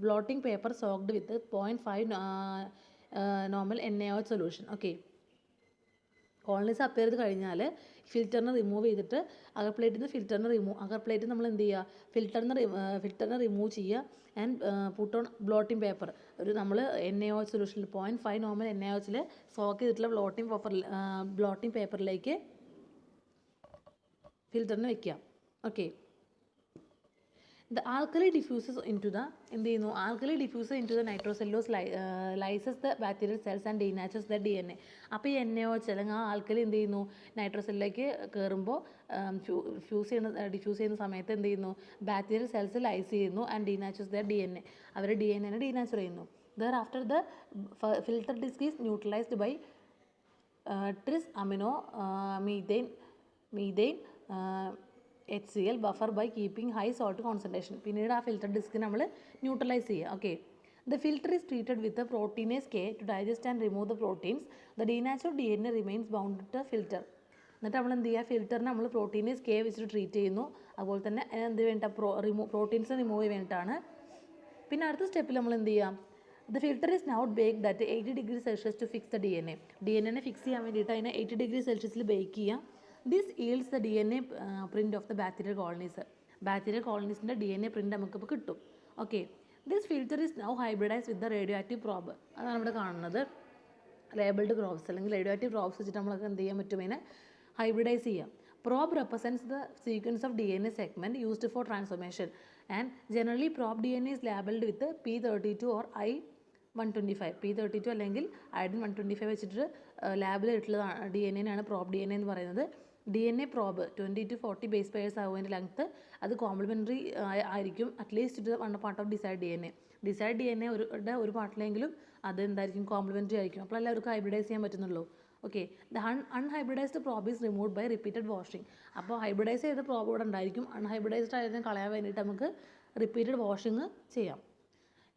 blotting paper soaked with 0.5 normal NaOH solution. Okay, colonies appear ചെയ്ത് കഴിഞ്ഞാൽ ഫിൽറ്ററിനെ remove ചെയ്തിട്ട് അഗർ പ്ലേറ്റിൽ നിന്ന് അഗർ പ്ലേറ്റ് നമ്മൾ എന്ത് ചെയ്യുക? ഫിൽറ്ററിനെ റിമൂവ് ചെയ്യുക and put on blotting paper. ഒരു നമ്മൾ NaOH സൊല്യൂഷനിൽ 0.5 നോർമൽ NaOHൽ സോക്ക് ചെയ്തിട്ടുള്ള ബ്ലോട്ടിംഗ് പേപ്പറിലേക്ക് ഫിൽറ്ററിന് വെക്കുക. Okay, the alkali diffuses into the nitrocellulose lyses the bacterial cells and denatures the DNA. അപ്പോൾ ഈ NaOH അല്ലെങ്കിൽ ആ ആൽക്കലി എന്ത് ചെയ്യുന്നു? നൈട്രോസെല്ലിലേക്ക് കയറുമ്പോൾ ഡിഫ്യൂസ് ചെയ്യുന്ന സമയത്ത് എന്ത് ചെയ്യുന്നു? ബാക്ടീരിയൽ സെൽസ് ലൈസ് ചെയ്യുന്നു ആൻഡ് ഡീനാച്ചസ് ദ DNA. അവർ DNA ഡീനാച്ചർ ചെയ്യുന്നു. Thereafter the filter disc is neutralised by tris amino methane HCl buffer by keeping high salt concentration. പിന്നീട് ആ ഫിൽറ്റർ ഡിസ്ക് നമ്മൾ ന്യൂട്രലൈസ് ചെയ്യുക. Okay, the filter is treated with proteinase K to digest and remove the proteins. The denatured DNA remains bound to filter. എന്നിട്ട് നമ്മൾ എന്ത് ചെയ്യുക? ഫിൽറ്ററിനെ നമ്മൾ proteinase K വെച്ചിട്ട് ട്രീറ്റ് ചെയ്യുന്നു. അതുപോലെ തന്നെ എന്ത് വേണ്ട? പ്രോട്ടീൻസ് റിമൂവ് ചെയ്യാൻ വേണ്ടിയിട്ടാണ്. പിന്നെ അടുത്ത സ്റ്റെപ്പിൽ നമ്മൾ എന്ത് ചെയ്യാം? The filter is now baked at 80 degree Celsius to fix the DNA fix ചെയ്യാൻ വേണ്ടിയിട്ട് അതിനെ 80 ഡിഗ്രി സെൽഷ്യസിൽ ബേക്ക് ചെയ്യാം. This yields the DNA print of the bacterial colonies. Bacterial കോളനീസിൻ്റെ DNA പ്രിൻറ്റ് നമുക്കിപ്പോൾ കിട്ടും. Okay, this filter is now hybridise with the radio active probe. അതാണ് ഇവിടെ കാണുന്നത്. ലേബിൾഡ് പ്രോബ്സ് അല്ലെങ്കിൽ റേഡിയോ ആക്റ്റീവ് പ്രോബ്സ് വെച്ചിട്ട് നമ്മൾക്ക് എന്ത് ചെയ്യാൻ പറ്റും? ഇതിനെ ഹൈബ്രിഡൈസ് ചെയ്യാം. Probe represents the sequence of DNA segment used for transformation, and generally probe DNA is labeled with P32 or I125. P32 അല്ലെങ്കിൽ iodine 125 വെച്ചിട്ട് ലാബിൽ ഇട്ടുള്ള DNA ആണ് പ്രോബ് DNA എന്ന് പറയുന്നത്. DNA probe 20 to 40 base pairs ആവും അതിൻ്റെ length. അത് complimentary ആയിരിക്കും at least two one part of decide DNA. Decide DNA ഒരു പാർട്ടിലെങ്കിലും അത് എന്തായിരിക്കും? കോംപ്ലിമെൻ്ററി ആയിരിക്കും. അപ്പോൾ എല്ലാവർക്കും ഹൈബ്രിഡൈസ് ചെയ്യാൻ പറ്റുന്നുള്ളൂ. Okay, the unhybridised probe is removed by repeated washing. അപ്പോൾ ഹൈബ്രിഡൈസ് ചെയ്ത പ്രോബ് ഇവിടെ ഉണ്ടായിരിക്കും. അൺഹൈബ്രിഡൈസ്ഡ് ആയതിനെ കളയാൻ വേണ്ടിയിട്ട് നമുക്ക് റിപ്പീറ്റഡ് വാഷിങ് ചെയ്യാം.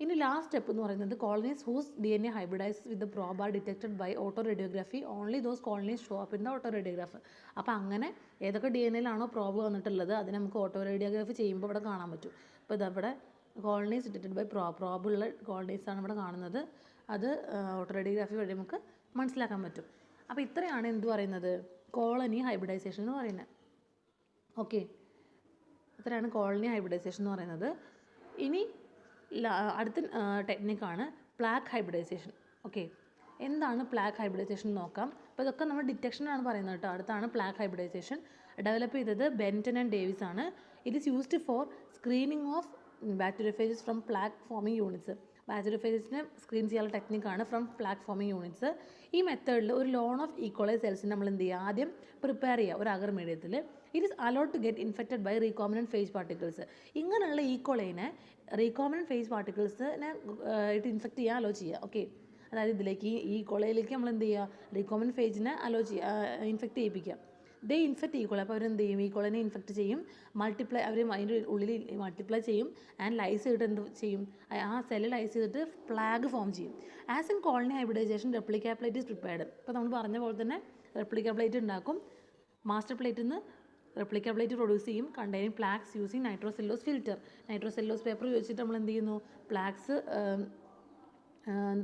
ഇനി ലാസ്റ്റ് സ്റ്റെപ്പ് എന്ന് പറയുന്നത് colonies whose DNA hybridise with the probe are detected by autoradiography only those colonies show up in the autoradiograph. അപ്പോൾ അങ്ങനെ ഏതൊക്കെ DNAയിലാണോ പ്രോബ് വന്നിട്ടുള്ളത് അതിന് നമുക്ക് ഓട്ടോ റേഡിയോഗ്രാഫി ചെയ്യുമ്പോൾ ഇവിടെ കാണാൻ പറ്റും. അപ്പോൾ ഇതവിടെ കോളനീസ് ഡിറ്റക്റ്റഡ് ബൈ പ്രോബുള്ള കോളനീസാണ് ഇവിടെ കാണുന്നത്. അത് ഓട്ടോ റേഡിയോഗ്രാഫി വഴി നമുക്ക് മനസ്സിലാക്കാൻ പറ്റും. അപ്പോൾ ഇത്രയാണ് എന്ത് പറയുന്നത് കോളനി ഹൈബ്രിഡൈസേഷൻ എന്ന് പറയുന്നത്. ഓക്കെ, ഇത്രയാണ് കോളനി ഹൈബ്രിഡൈസേഷൻ എന്ന് പറയുന്നത്. ഇനി അടുത്ത ടെക്നിക്കാണ് പ്ലാക്ക് ഹൈബ്രിഡൈസേഷൻ. ഓക്കെ, എന്താണ് പ്ലാക്ക് ഹൈബ്രിഡൈസേഷൻ നോക്കാം. അപ്പോൾ ഇതൊക്കെ നമ്മൾ ഡിറ്റക്ഷനാണ് പറയുന്നത് കേട്ടോ. അടുത്താണ് പ്ലാക്ക് ഹൈബ്രിഡൈസേഷൻ. ഡെവലപ്പ് ചെയ്തത് ബെൻറ്റൺ ആൻഡ് ഡേവിസ് ആണ്. It is used for screening of bacteriophages from plaque forming units. ബാക്ടീരിയോഫേജസിനെ സ്ക്രീൻ ചെയ്യാനുള്ള ടെക്നിക്കാണ് ഫ്രം പ്ലാക്ക് ഫോമിങ് യൂണിറ്റ്സ്. ഈ മെത്തേഡിൽ ഒരു ലോൺ ഓഫ് ഈക്കോളൈ സെൽസിന് നമ്മൾ എന്ത് ചെയ്യുക, ആദ്യം പ്രിപ്പയർ ചെയ്യുക ഒരു അഗർ മീഡിയത്തിൽ. It is allowed to get infected by recombinant phage particles. ഇങ്ങനെയുള്ള ഈക്കോളൈനെ റീകോമിനൻറ്റ് ഫേസ് പാർട്ടിക്കിൾസിനെ ഇട്ട് ഇൻഫെക്റ്റ് ചെയ്യാൻ അലോ ചെയ്യുക. ഓക്കെ, അതായത് ഇതിലേക്ക് ഈ ഈക്കോളയിലേക്ക് നമ്മൾ എന്ത് ചെയ്യുക, റീകോമിനൻറ്റ് ഫേജിനെ അലോ ചെയ്യുക, ഇൻഫെക്റ്റ് ചെയ്യിപ്പിക്കുക. ദേ ഇൻഫെക്റ്റ് ഈക്കോള. അപ്പോൾ അവരെന്ത് ചെയ്യും, ഈക്കോളനെ ഇൻഫെക്റ്റ് ചെയ്യും, മൾട്ടിപ്ലൈ അവർ അതിൻ്റെ ഉള്ളിൽ മൾട്ടിപ്ലൈ ചെയ്യും ആൻഡ് ലൈസ് ചെയ്തിട്ട് എന്ത് ചെയ്യും, ആ സെല്ല് ലൈസ് ചെയ്തിട്ട് ഫ്ലാഗ് ഫോം ചെയ്യും. As in colony hybridisation replica plate is prepared. ഇപ്പോൾ നമ്മൾ പറഞ്ഞ പോലെ തന്നെ റെപ്ലിക്ക പ്ലേറ്റ് ഉണ്ടാക്കും. മാസ്റ്റർ പ്ലേറ്റിൽ നിന്ന് റെപ്ലിക്ക പ്ലേറ്റ് പ്രൊഡ്യൂസ് ചെയ്യും containing plaques using nitrocellulose filter. Nitrocellulose paper ഉപയോഗിച്ചിട്ട് നമ്മൾ എന്ത് ചെയ്യുന്നു, പ്ലാക്സ്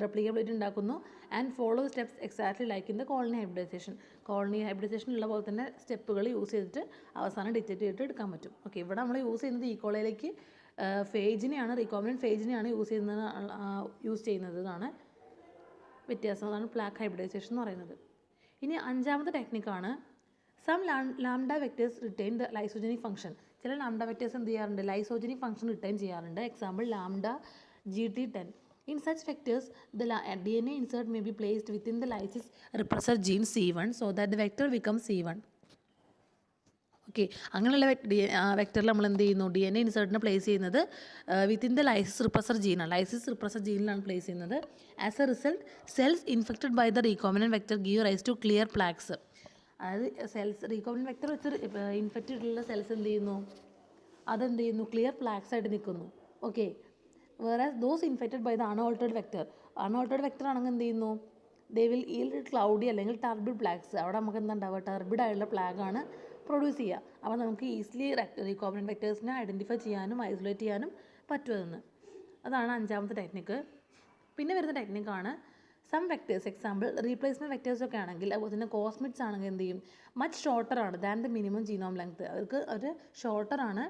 റെപ്ലിക്ക പ്ലേറ്റ് ഉണ്ടാക്കുന്നു. And follow steps exactly like in the colony hybridisation. Colony ഹൈബ്രിഡൈസേഷനുള്ള പോലെ തന്നെ സ്റ്റെപ്പുകൾ യൂസ് ചെയ്തിട്ട് അവസാനം ഡിറ്റക്റ്റ് ചെയ്തിട്ട് എടുക്കാൻ പറ്റും. ഓക്കെ, ഇവിടെ നമ്മൾ യൂസ് ചെയ്യുന്നത് ഈക്കോളയിലേക്ക് ഫേജിനെയാണ്, റീകോമിനൻറ്റ് ഫേജിനെയാണ് യൂസ് ചെയ്യുന്നതാണ് വ്യത്യാസം. അതാണ് പ്ലാക്ക് ഹൈബ്രിഡൈസേഷൻ എന്ന് പറയുന്നത്. ഇനി അഞ്ചാമത്തെ ടെക്നിക്കാണ് some lambda vectors retain the lysogenic function. ചില ലാംഡ വെക്ടേഴ്സ് എന്ത് ചെയ്യാറുണ്ട്, ലൈസോജനിക് ഫംഗ്ഷൻ റിട്ടൈൻ ചെയ്യാറുണ്ട്. Example lambda GT10. In such vectors, the DNA insert may be placed within the lysis repressor gene C1 so that the vector becomes C1. Okay, അങ്ങനെയുള്ള വെക്ടറിൽ നമ്മൾ എന്ത് ചെയ്യുന്നു, DNA ഇൻസേർട്ടിനെ place ചെയ്യുന്നത് വിത്തിൻ ദ ലൈസിസ് റിപ്രസർ ജീനാണ്. Lysis repressor ജീനിലാണ് place ചെയ്യുന്നത്. As a result cells infected by the recombinant vector give rise to clear plaques. അതായത് റീകോമിനൻറ്റ് വെക്ടർ വെച്ച് ഇൻഫെക്റ്റ് ചെയ്തിട്ടുള്ള സെൽസ് എന്ത് ചെയ്യുന്നു, അതെന്ത് ചെയ്യുന്നു, ക്ലിയർ പ്ലാക്സ് ആയിട്ട് നിൽക്കുന്നു. Okay, whereas those infected by the unaltered vector ആണെങ്കിൽ എന്ത് ചെയ്യുന്നു, they will yield cloudy അല്ലെങ്കിൽ ടർബിഡ് പ്ലാഗ്സ്. അവിടെ നമുക്ക് എന്താ ഉണ്ടാവുക, ടർബിഡ് ആയിട്ടുള്ള പ്ലാഗാണ് പ്രൊഡ്യൂസ് ചെയ്യുക. അപ്പോൾ നമുക്ക് ഈസിലി റീകോമിനൻറ്റ് വെക്ടേഴ്സിനെ ഐഡൻറ്റിഫൈ ചെയ്യാനും ഐസൊലേറ്റ് ചെയ്യാനും പറ്റുമെന്ന്. അതാണ് അഞ്ചാമത്തെ ടെക്നിക്ക്. പിന്നെ വരുന്ന ടെക്നിക്കാണ് some vectors. Example replacement vectors ഒക്കെ ആണെങ്കിൽ, അതുപോലെ തന്നെ കോസ്മിറ്റ്സ് ആണെങ്കിൽ എന്ത് ചെയ്യും, മച്ച് ഷോർട്ടറാണ് than the minimum genome length. അവർക്ക് ഒരു ഷോർട്ടറാണ്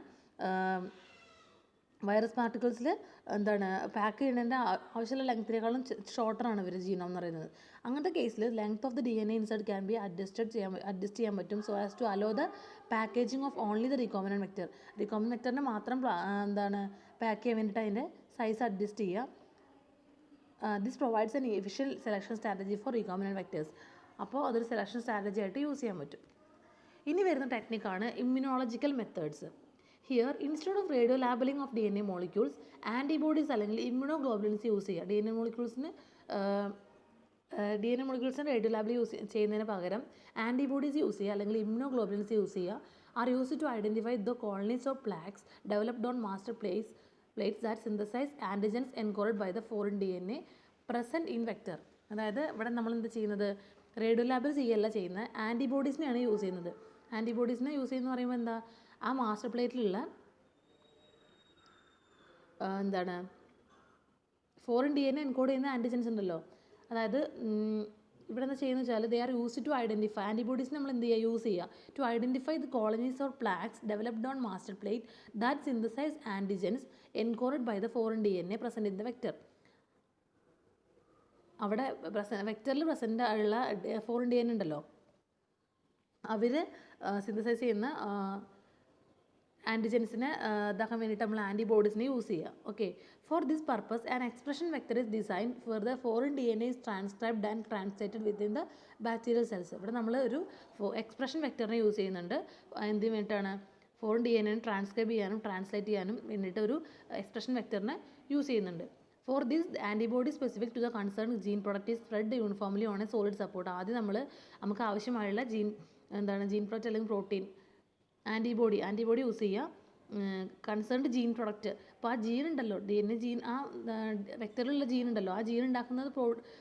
വൈറസ് പാർട്ടിക്കിൾസിൽ എന്താണ് പാക്ക് ചെയ്യുന്നതിൻ്റെ ആവശ്യമുള്ള ലെങ്ത്തിനേക്കാളും ഷോർട്ടറാണ് ഇവർ ജീനോം എന്ന് പറയുന്നത്. അങ്ങനത്തെ കേസിൽ length of the DNA insert can be adjust ചെയ്യാൻ പറ്റും so as to allow the packaging of only the recombinant vector. Recombinant വെക്ടറിനെ മാത്രം എന്താണ് പാക്ക് ചെയ്യാൻ വേണ്ടിയിട്ട് അതിൻ്റെ സൈസ് അഡ്ജസ്റ്റ് ചെയ്യുക. This provides an efficient selection strategy for recombinant vectors. അപ്പോൾ അതൊരു സെലക്ഷൻ സ്ട്രാറ്റജി ആയിട്ട് യൂസ് ചെയ്യാൻ പറ്റും. ഇനി വരുന്ന ടെക്നിക്കാണ് immunological methods. Here instead of radio labelling of DNA molecules antibodies അല്ലെങ്കിൽ ഇമ്മ്യൂണോഗ്ലോബുലിൻസ് യൂസ് ചെയ്യുക. DNA മോളിക്യൂൾസിന് റേഡിയോ ലാബിൽ ചെയ്യുന്നതിന് പകരം ആൻറ്റിബോഡീസ് യൂസ് ചെയ്യുക അല്ലെങ്കിൽ ഇമ്മ്യൂണോഗ്ലോബുലിൻസ് യൂസ് ചെയ്യുക. Are use to identify the colonies of plaques developed on master plates that synthesise antigens encoded by the foreign DNA present in vector. അതായത് ഇവിടെ നമ്മൾ എന്ത് ചെയ്യുന്നത്, റേഡിയോ ലാബിൽ ചെയ്യല്ല ചെയ്യുന്നത്, ആൻറ്റിബോഡീസിനെയാണ് യൂസ് ചെയ്യുന്നത്. ആൻറ്റിബോഡീസിനെ യൂസ് ചെയ്യുന്നത് പറയുമ്പോൾ എന്താ, ആ മാസ്റ്റർ പ്ലേറ്റിലുള്ള എന്താണ് ഫോറിൻ DNA എൻകോഡ് ചെയ്യുന്ന ആൻറ്റിജൻസ് ഉണ്ടല്ലോ, അതായത് ഇവിടെ എന്താ ചെയ്യുന്നത് വെച്ചാൽ they are used to identify, antibodies നമ്മൾ എന്ത് ചെയ്യുക, യൂസ് ചെയ്യുക to identify the colonies or plaques developed on master plate that synthesise antigens encoded by the foreign DNA present in the vector. അവിടെ വെക്ടറിൽ പ്രസൻറ്റ് ഉള്ള ഫോറിൻ DNA ഉണ്ടല്ലോ, അവർ synthesise ചെയ്യുന്ന ആൻറ്റിജൻസിനെ ഇതാക്കാൻ വേണ്ടിയിട്ട് നമ്മൾ ആൻറ്റിബോഡീസിനെ യൂസ് ചെയ്യുക. Okay, for this purpose an expression vector is design for the foreign DNA is transcribed and translated within the bacterial cells. ഇവിടെ നമ്മൾ ഒരു എക്സ്പ്രഷൻ വെക്ടറിനെ യൂസ് ചെയ്യുന്നുണ്ട്. എന്തിനു വേണ്ടിയിട്ടാണ്, ഫോറിൻ DNA ട്രാൻസ്ക്രൈബ് ചെയ്യാനും ട്രാൻസ്ലേറ്റ് ചെയ്യാനും വേണ്ടിയിട്ട് ഒരു എക്സ്പ്രഷൻ വെക്ടറിനെ യൂസ് ചെയ്യുന്നുണ്ട്. For this antibody specific to the concern gene product is spread uniformly on a solid support. ആദ്യം നമുക്ക് ആവശ്യമായുള്ള ജീൻ പ്രൊഡക്റ്റ് അല്ലെങ്കിൽ പ്രോട്ടീൻ ആൻറ്റിബോഡി യൂസ് ചെയ്യുക. Concerned gene product. അപ്പോൾ ആ ജീൻ ഉണ്ടല്ലോ, DNA ജീൻ, ആ വെക്ടറിലുള്ള ജീൻ ഉണ്ടല്ലോ, ആ ജീൻ ഉണ്ടാക്കുന്നത്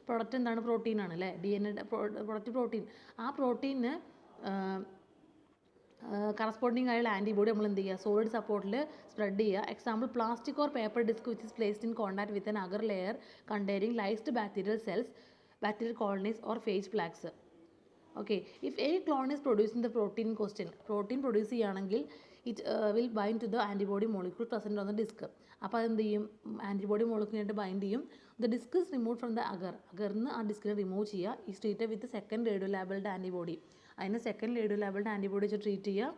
പ്രൊഡക്റ്റ് എന്താണ്? പ്രോട്ടീനാണ് അല്ലേ? DNA product protein. ആ പ്രോട്ടീന് കറസ്പോണ്ടിങ് ആയുള്ള ആൻറ്റിബോഡി നമ്മൾ എന്ത് ചെയ്യുക? സോളിഡ് സപ്പോർട്ടിൽ സ്പ്രെഡ് ചെയ്യുക. Example plastic or paper disc which is placed in contact with an agar layer containing lysed bacterial cells, bacterial colonies or phage plaques. Okay, if any clone is producing the protein question, protein produce ചെയ്യുകയാണെങ്കിൽ it will bind to the antibody molecule present on the disc. അപ്പോൾ അതെന്ത് ചെയ്യും? Antibody മോളിക്യൂളിനായിട്ട് bind ചെയ്യും. The disc is remove from the അഗറിന്ന് ആ ഡിസ്കിനെ remove ചെയ്യുക. ഈ treated with second radio labelled antibody. അതിനെ സെക്കൻഡ് റേഡിയോ ലാബിൾഡ് ആൻറ്റിബോഡി വെച്ച് ട്രീറ്റ് ചെയ്യുക.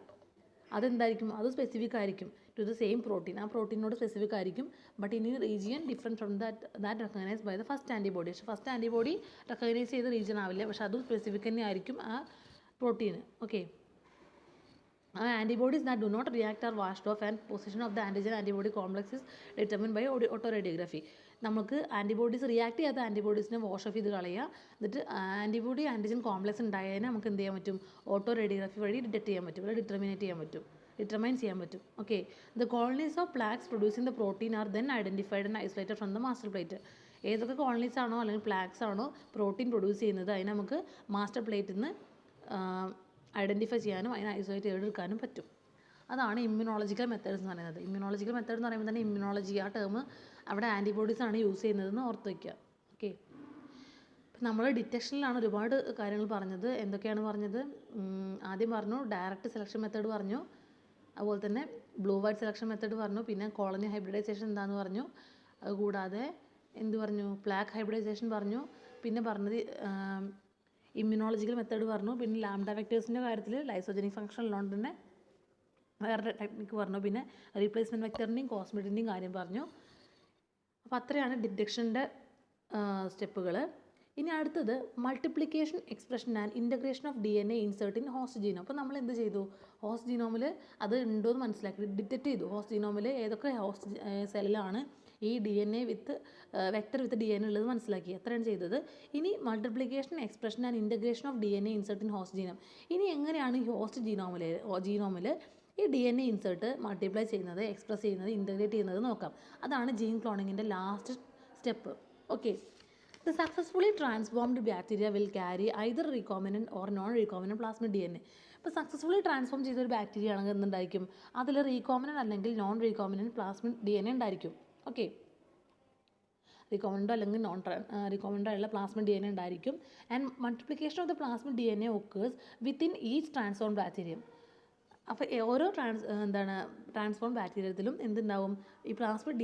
അതെന്തായിരിക്കും? അത് സ്പെസിഫിക് ആയിരിക്കും ടു ദ സെയിം പ്രോട്ടീൻ. ആ പ്രോട്ടീനോട് സ്പെസിഫിക് ആയിരിക്കും. But in region different from that recognise by the first antibody. പക്ഷേ ഫസ്റ്റ് ആൻറ്റിബോഡി റെക്കഗ്നൈസ് ചെയ്ത റീജിയൻ ആവില്ല, പക്ഷേ അതും സ്പെസിഫിക് തന്നെ ആയിരിക്കും ആ പ്രോട്ടീന്. Okay, antibodies that do not react are washed off and position of the antigen antibody complex is determined by autoradiography. നമുക്ക് ആൻറ്റിബോഡീസ് റിയാക്ട് ചെയ്യാത്ത ആൻറ്റിബോഡീസിനെ വാഷ് ഓഫ് ചെയ്ത് കളയുക. എന്നിട്ട് ആൻറ്റിബോഡി ആൻറ്റിജൻ കോംപ്ലക്സ് ഉണ്ടായതിനെ നമുക്ക് എന്ത് ചെയ്യാൻ പറ്റും? ഓട്ടോ റേഡിയോഗ്രാഫി വഴി ഡിറ്റക്ട് ചെയ്യാൻ പറ്റും, അല്ലെങ്കിൽ ഡിറ്റർമൈൻ ചെയ്യാൻ പറ്റും. Okay, the colonies of plaques producing the protein are then identified and isolated from the master plate. ഏതൊക്കെ കോളനീസ് ആണോ അല്ലെങ്കിൽ പ്ലാക്സ് ആണോ പ്രോട്ടീൻ പ്രൊഡ്യൂസ് ചെയ്യുന്നത്, അതിനെ നമുക്ക് മാസ്റ്റർ പ്ലേറ്റിൽ നിന്ന് ഐഡൻറ്റിഫൈ ചെയ്യാനും അതിനെ ഐസൊലേറ്റ് ചെയ്തെടുക്കാനും പറ്റും. അതാണ് ഇമ്മ്യൂണോളജിക്കൽ മെത്തേഡ്സ് എന്ന് പറയുന്നത്. ഇമ്മ്യൂണോളജിക്കൽ മെത്തേഡ് എന്ന് പറയുമ്പോൾ തന്നെ ഇമ്മ്യൂണോളജി ആ ടേം അവിടെ ആൻറ്റിബോഡീസ് ആണ് യൂസ് ചെയ്യുന്നതെന്ന് ഓർത്ത് വയ്ക്കുക. ഓക്കെ, നമ്മൾ ഡിറ്റക്ഷനിലാണ് ഒരുപാട് കാര്യങ്ങൾ പറഞ്ഞത്. എന്തൊക്കെയാണ് പറഞ്ഞത്? ആദ്യം പറഞ്ഞു ഡയറക്റ്റ് സെലക്ഷൻ മെത്തേഡ് പറഞ്ഞു, അതുപോലെ തന്നെ ബ്ലൂ വൈറ്റ് സെലക്ഷൻ മെത്തേഡ് പറഞ്ഞു, പിന്നെ കോളനി ഹൈബ്രിഡൈസേഷൻ എന്താണെന്ന് പറഞ്ഞു, അതുകൂടാതെ എന്ത് പറഞ്ഞു? പ്ലാക്ക് ഹൈബ്രിഡൈസേഷൻ പറഞ്ഞു, പിന്നെ പറഞ്ഞത് ഇമ്മ്യൂണോളജിക്കൽ മെത്തേഡ് പറഞ്ഞു, പിന്നെ ലാംഡ വെക്ടേഴ്സിൻ്റെ കാര്യത്തിൽ ലൈസോജനിക് ഫംഗ്ഷൻ ഉള്ളതുകൊണ്ട് തന്നെ വേറെ ടെക്നിക്ക് പറഞ്ഞു, പിന്നെ റീപ്ലേസ്മെൻറ്റ് വെക്ടറിൻ്റെയും കോസ്മെറ്റിൻ്റെയും കാര്യം പറഞ്ഞു. അപ്പോൾ അത്രയാണ് ഡിറ്റക്ഷൻ്റെ സ്റ്റെപ്പുകൾ. ഇനി അടുത്തത് multiplication, expression and integration of DNA insert in host genome. അപ്പോൾ നമ്മൾ എന്ത് ചെയ്തു? ഹോസ്റ്റ് ജീനോമിൽ അത് ഉണ്ടോ എന്ന് മനസ്സിലാക്കി ഡിറ്റക്ട് ചെയ്തു. ഹോസ്റ്റ് ജീനോമിൽ ഏതൊക്കെ ഹോസ്റ്റ് സെല്ലിലാണ് ഈ DNA with vector with DNA ഉള്ളത് മനസ്സിലാക്കി. എത്രയാണ് ചെയ്തത്? ഇനി multiplication, expression and integration of DNA insert in host genome. ഇനി എങ്ങനെയാണ് ഈ ഹോസ്റ്റ് ജീനോമിൽ ഈ DNA ഇൻസേർട്ട് മൾട്ടിപ്ലൈ ചെയ്യുന്നത്, എക്സ്പ്രസ് ചെയ്യുന്നത്, ഇൻ്റഗ്രേറ്റ് ചെയ്യുന്നത് നോക്കാം. അതാണ് ജീൻ ക്ലോണിങ്ങിൻ്റെ last step. Okay, the successfully transformed bacteria will carry either recombinant or non-recombinant plasmid DNA. ഇപ്പോൾ സക്സസ്ഫുള്ളി ട്രാൻസ്ഫോം ചെയ്തൊരു ബാക്ടീരിയ ആണെങ്കിൽ എന്തുണ്ടായിരിക്കും? അതിൽ റീകോമിനൻ്റ് അല്ലെങ്കിൽ നോൺ റീകോമിനൻ്റ് പ്ലാസ്മിഡ് DNA ഉണ്ടായിരിക്കും. ഓക്കെ, റീകോമിനൻ്റോ അല്ലെങ്കിൽ നോൺ റീകോമിനൻ്റോ ആയുള്ള പ്ലാസ്മിഡ് DNA ഉണ്ടായിരിക്കും. And multiplication of the plasmid DNA occurs within each transformed bacterium. അപ്പോൾ ഓരോ ട്രാൻസ്ഫോം ബാക്ടീരിയത്തിലും എന്തുണ്ടാവും? ഈ പ്ലാസ്മിഡ്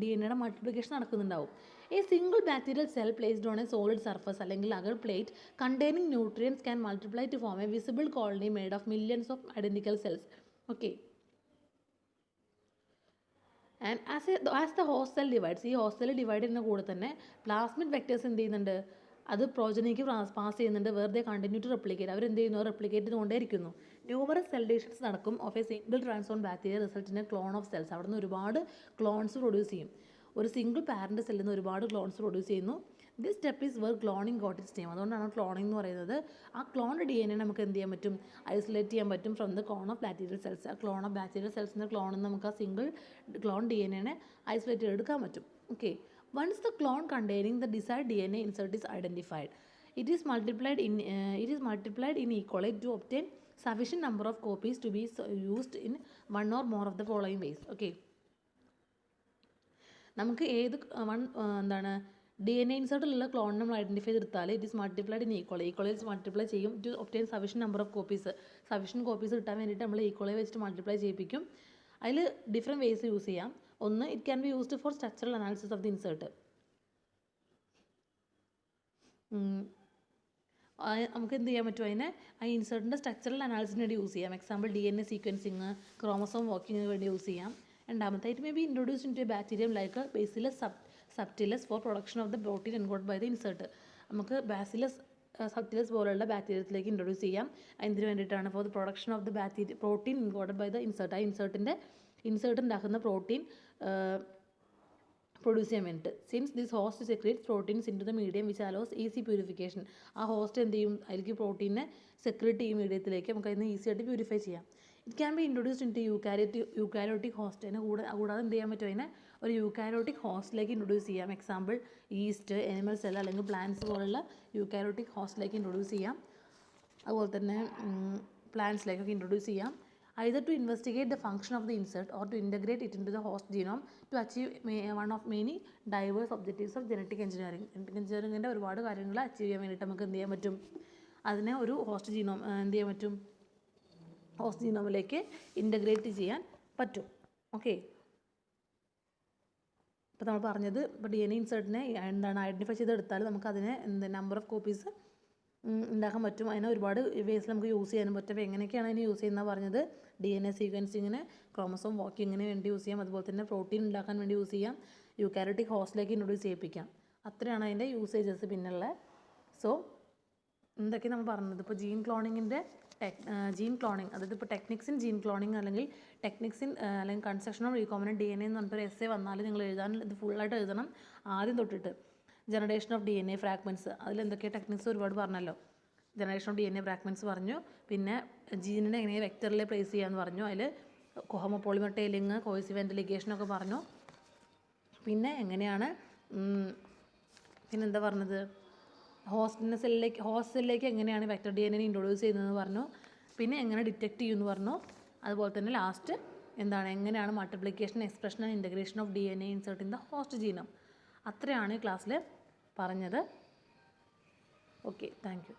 DNAയുടെ മൾട്ടിപ്ലിക്കേഷൻ നടക്കുന്നുണ്ടാവും. A single bacterial cell placed on a solid surface അല്ലെങ്കിൽ agar plate containing nutrients can multiply to form a visible colony made of millions of identical cells. Okay, and as the host cell divides, ഈ host cell divide ചെയ്യുന്ന കൂടെ തന്നെ plasmid vectors എന്ത് ചെയ്യുന്നുണ്ട്? അത് പ്രോജനിക്ക് pass ചെയ്യുന്നുണ്ട്. വെറുതെ കണ്ടിന്യൂ ടു റെപ്ലിക്കേറ്റ്. അവരെന്ത് ചെയ്യുന്നു? റെപ്ലിക്കേറ്റ് ചെയ്തുകൊണ്ടേയിരിക്കുന്നു. ന്യൂമറസ് സെൽ ഡിവിഷൻസ് നടക്കും of a single transform bacteria result in a clone of cells. അവിടെ നിന്ന് ഒരുപാട് ക്ലോൺസ് പ്രൊഡ്യൂസ് ചെയ്യും. ഒരു സിംഗിൾ പാരൻ്റ് സെല്ലിൽ നിന്ന് ഒരുപാട് ക്ലോൺസ് പ്രൊഡ്യൂസ് ചെയ്യുന്നു. This step is were cloning got it's name. അതുകൊണ്ടാണ് ക്ലോണിംഗ് എന്ന് പറയുന്നത്. ആ ക്ലോൺഡ് DNA നമുക്ക് എന്ത് ചെയ്യാൻ പറ്റും? ഐസൊലേറ്റ് ചെയ്യാൻ പറ്റും from the clone of bacterial cells. ആ ക്ലോൺ ഓഫ് ബാക്ടീരിയൽ സെൽസിൻ്റെ ക്ലോണിൽ നമുക്ക് ആ സിംഗിൾ ക്ലോൺ DNA ഐസൊലേറ്റ് ചെയ്തെടുക്കാൻ പറ്റും. Okay, once the clone containing the desired DNA insert is identified, it is multiplied in equally to obtain sufficient number of copies to be used in one or more of the following ways. Okay, നമുക്ക് ഏത് DNA ഇൻസേർട്ടിലുള്ള clone നമ്മൾ identify ചെയ്തെടുത്താൽ it is multiplied in equally multiply ചെയ്യും to obtain sufficient number of copies. Sufficient copies കിട്ടാൻ വേണ്ടിയിട്ട് നമ്മൾ ഈക്വളി വെച്ചിട്ട് മൾട്ടിപ്ലൈ ചെയ്യിപ്പിക്കും. അതിൽ ഡിഫറെൻറ്റ് വേസ് യൂസ് ചെയ്യാം. ഒന്ന്, it can be used four structural analysis of the insert. നമുക്ക് എന്ത് ചെയ്യാൻ പറ്റും? അതിനെ ആ ഇൻസേർട്ടിൻ്റെ സ്ട്രക്ചറൽ അനാലിസിന് വേണ്ടി യൂസ് ചെയ്യാം. എക്സാമ്പിൾ DNA സീക്വൻസിങ്, ക്രോമസോം വർക്കിങ്ങിന് വേണ്ടി യൂസ് ചെയ്യാം. രണ്ടാമത്തെ, it may be introduced in to a bacterium like Bacillus subtilis for production of the protein encode by the insert. നമുക്ക് ബാസിലസ് സബ്റ്റിലസ് പോലുള്ള ബാക്ടീരിയത്തിലേക്ക് ഇൻട്രൊഡ്യൂസ് ചെയ്യാം. അതിന് വേണ്ടിയിട്ടാണ് for the production of the protein encoded by the insert. ആ insert ഉണ്ടാക്കുന്ന protein produce ചെയ്യാൻ വേണ്ടിയിട്ട്. Since this host secretes proteins into the medium which allows easy purification. ആ ഹോസ്റ്റ് എന്ത് ചെയ്യും? അതിലേക്ക് പ്രോട്ടീനെ സെക്രീറ്റ് ചെയ്യും മീഡിയത്തിലേക്ക്. നമുക്ക് അതിന് ഈസി ആയിട്ട് പ്യൂരിഫൈ ചെയ്യാം. It can be introduced in to eukaryotic host. അതിനെ കൂടാതെ എന്ത് ചെയ്യാൻ പറ്റും, അതിനെ ഒരു യൂക്കാരിയോട്ടിക് ഹോസ്റ്റിലേക്ക് ഇൻട്രൊഡ്യൂസ് ചെയ്യാം. എക്സാമ്പിൾ ഈസ്റ്റ്, എനിമൽ സെൽ അല്ലെങ്കിൽ പ്ലാന്റ്സ് പോലുള്ള യൂക്കാരിയോട്ടിക് ഹോസ്റ്റിലേക്ക് ഇൻട്രൊഡ്യൂസ് ചെയ്യാം. അതുപോലെ തന്നെ പ്ലാന്റ്സിലേക്കൊക്കെ ഇൻട്രൊഡ്യൂസ് ചെയ്യാം. either to investigate the function of the insect or to integrate it into the host genome to achieve one of many diverse objectives of genetic engineering. genetic engineering ഒരുപാട് കാര്യങ്ങൾ achieve ചെയ്യാൻ വേണ്ടിയിട്ട് നമുക്ക് എന്ത് ചെയ്യാൻ പറ്റും, അതിനെ ഒരു ഹോസ്റ്റ് ജീനോം എന്ത് ചെയ്യാൻ പറ്റും, ഹോസ്റ്റ് ജീനോമിലേക്ക് ഇൻ്റഗ്രേറ്റ് ചെയ്യാൻ പറ്റും. ഓക്കെ, ഇപ്പോൾ നമ്മൾ പറഞ്ഞത് ഇപ്പോൾ DNA ഇൻസേർട്ടിനെ എന്താണ് ഐഡൻറ്റിഫൈ ചെയ്തെടുത്താൽ നമുക്ക് അതിനെ നമ്പർ ഓഫ് കോപ്പീസ് ഉണ്ടാക്കാൻ പറ്റും. അതിനെ ഒരുപാട് വേസിൽ നമുക്ക് യൂസ് ചെയ്യാനും പറ്റും. അപ്പോൾ എങ്ങനെയൊക്കെയാണ് അതിന് യൂസ് ചെയ്യുന്നത് പറഞ്ഞത്, DNA സീക്വൻസിങ്ങിന്, ക്രോമസോം വാക്കിങ്ങിന് വേണ്ടി യൂസ് ചെയ്യാം, അതുപോലെ തന്നെ പ്രോട്ടീൻ ഉണ്ടാക്കാൻ വേണ്ടി യൂസ് ചെയ്യാം, യൂക്കാരിയോട്ടിക് ഹോസ്റ്റിലേക്ക് ഇൻട്രൊഡ്യൂസ് ചെയ്യിപ്പിക്കാം. അത്രയാണ് അതിൻ്റെ യൂസേജസ് പിന്നുള്ള. സോ എന്തൊക്കെ നമ്മൾ പറഞ്ഞത്, ഇപ്പോൾ ജീൻ ക്ലോണിങ്ങിൻ്റെ ജീൻ ക്ലോണിങ്, അതായത് ഇപ്പോൾ ടെക്നിക്സ് ഇൻ ജീൻ ക്ലോണിങ് അല്ലെങ്കിൽ ടെക്നിക്സ് ഇൻ അല്ലെങ്കിൽ കൺസ്ട്രക്ഷൻ ഓഫ് റീകോമിനൻറ്റ് DNA എന്ന് പറഞ്ഞിട്ടൊരു എസ്സേ വന്നാൽ നിങ്ങൾ എഴുതാൻ ഇത് ഫുള്ളായിട്ട് എഴുതണം ആദ്യം തൊട്ടിട്ട്. ജനറേഷൻ ഓഫ് DNA ഫ്രാഗ്മെൻറ്റ്സ്, അതിലെന്തൊക്കെ ടെക്നിക്സ് ഒരുപാട് പറഞ്ഞല്ലോ. ജനറേഷൻ ഓഫ് DNA ഫ്രാഗ്മെൻറ്റ്സ് പറഞ്ഞു, പിന്നെ ജീനിനെ എങ്ങനെ വെക്ടറിൽ പ്ലേസ് ചെയ്യാമെന്ന് പറഞ്ഞു, അതിൽ ഹോമോപോളിമർ ടെയിലിങ്, കോയിൻസിഡൻ്റ് ലിഗേഷനൊക്കെ പറഞ്ഞു. പിന്നെ എങ്ങനെയാണ് പിന്നെന്താ പറഞ്ഞത്, ഹോസ്റ്റ് സെല്ലിലേക്ക് എങ്ങനെയാണ് വെക്ടർ DNA ഇൻട്രൊഡ്യൂസ് ചെയ്യുന്നതെന്ന് പറഞ്ഞു. പിന്നെ എങ്ങനെ ഡിറ്റക്റ്റ് ചെയ്യുമെന്ന് പറഞ്ഞു. അതുപോലെ തന്നെ ലാസ്റ്റ് എന്താണ്, എങ്ങനെയാണ് multiplication, expression and integration of DNA insert in the host ജീനം. അത്രയാണ് ക്ലാസ്സിൽ പറഞ്ഞത്. Okay, thank you.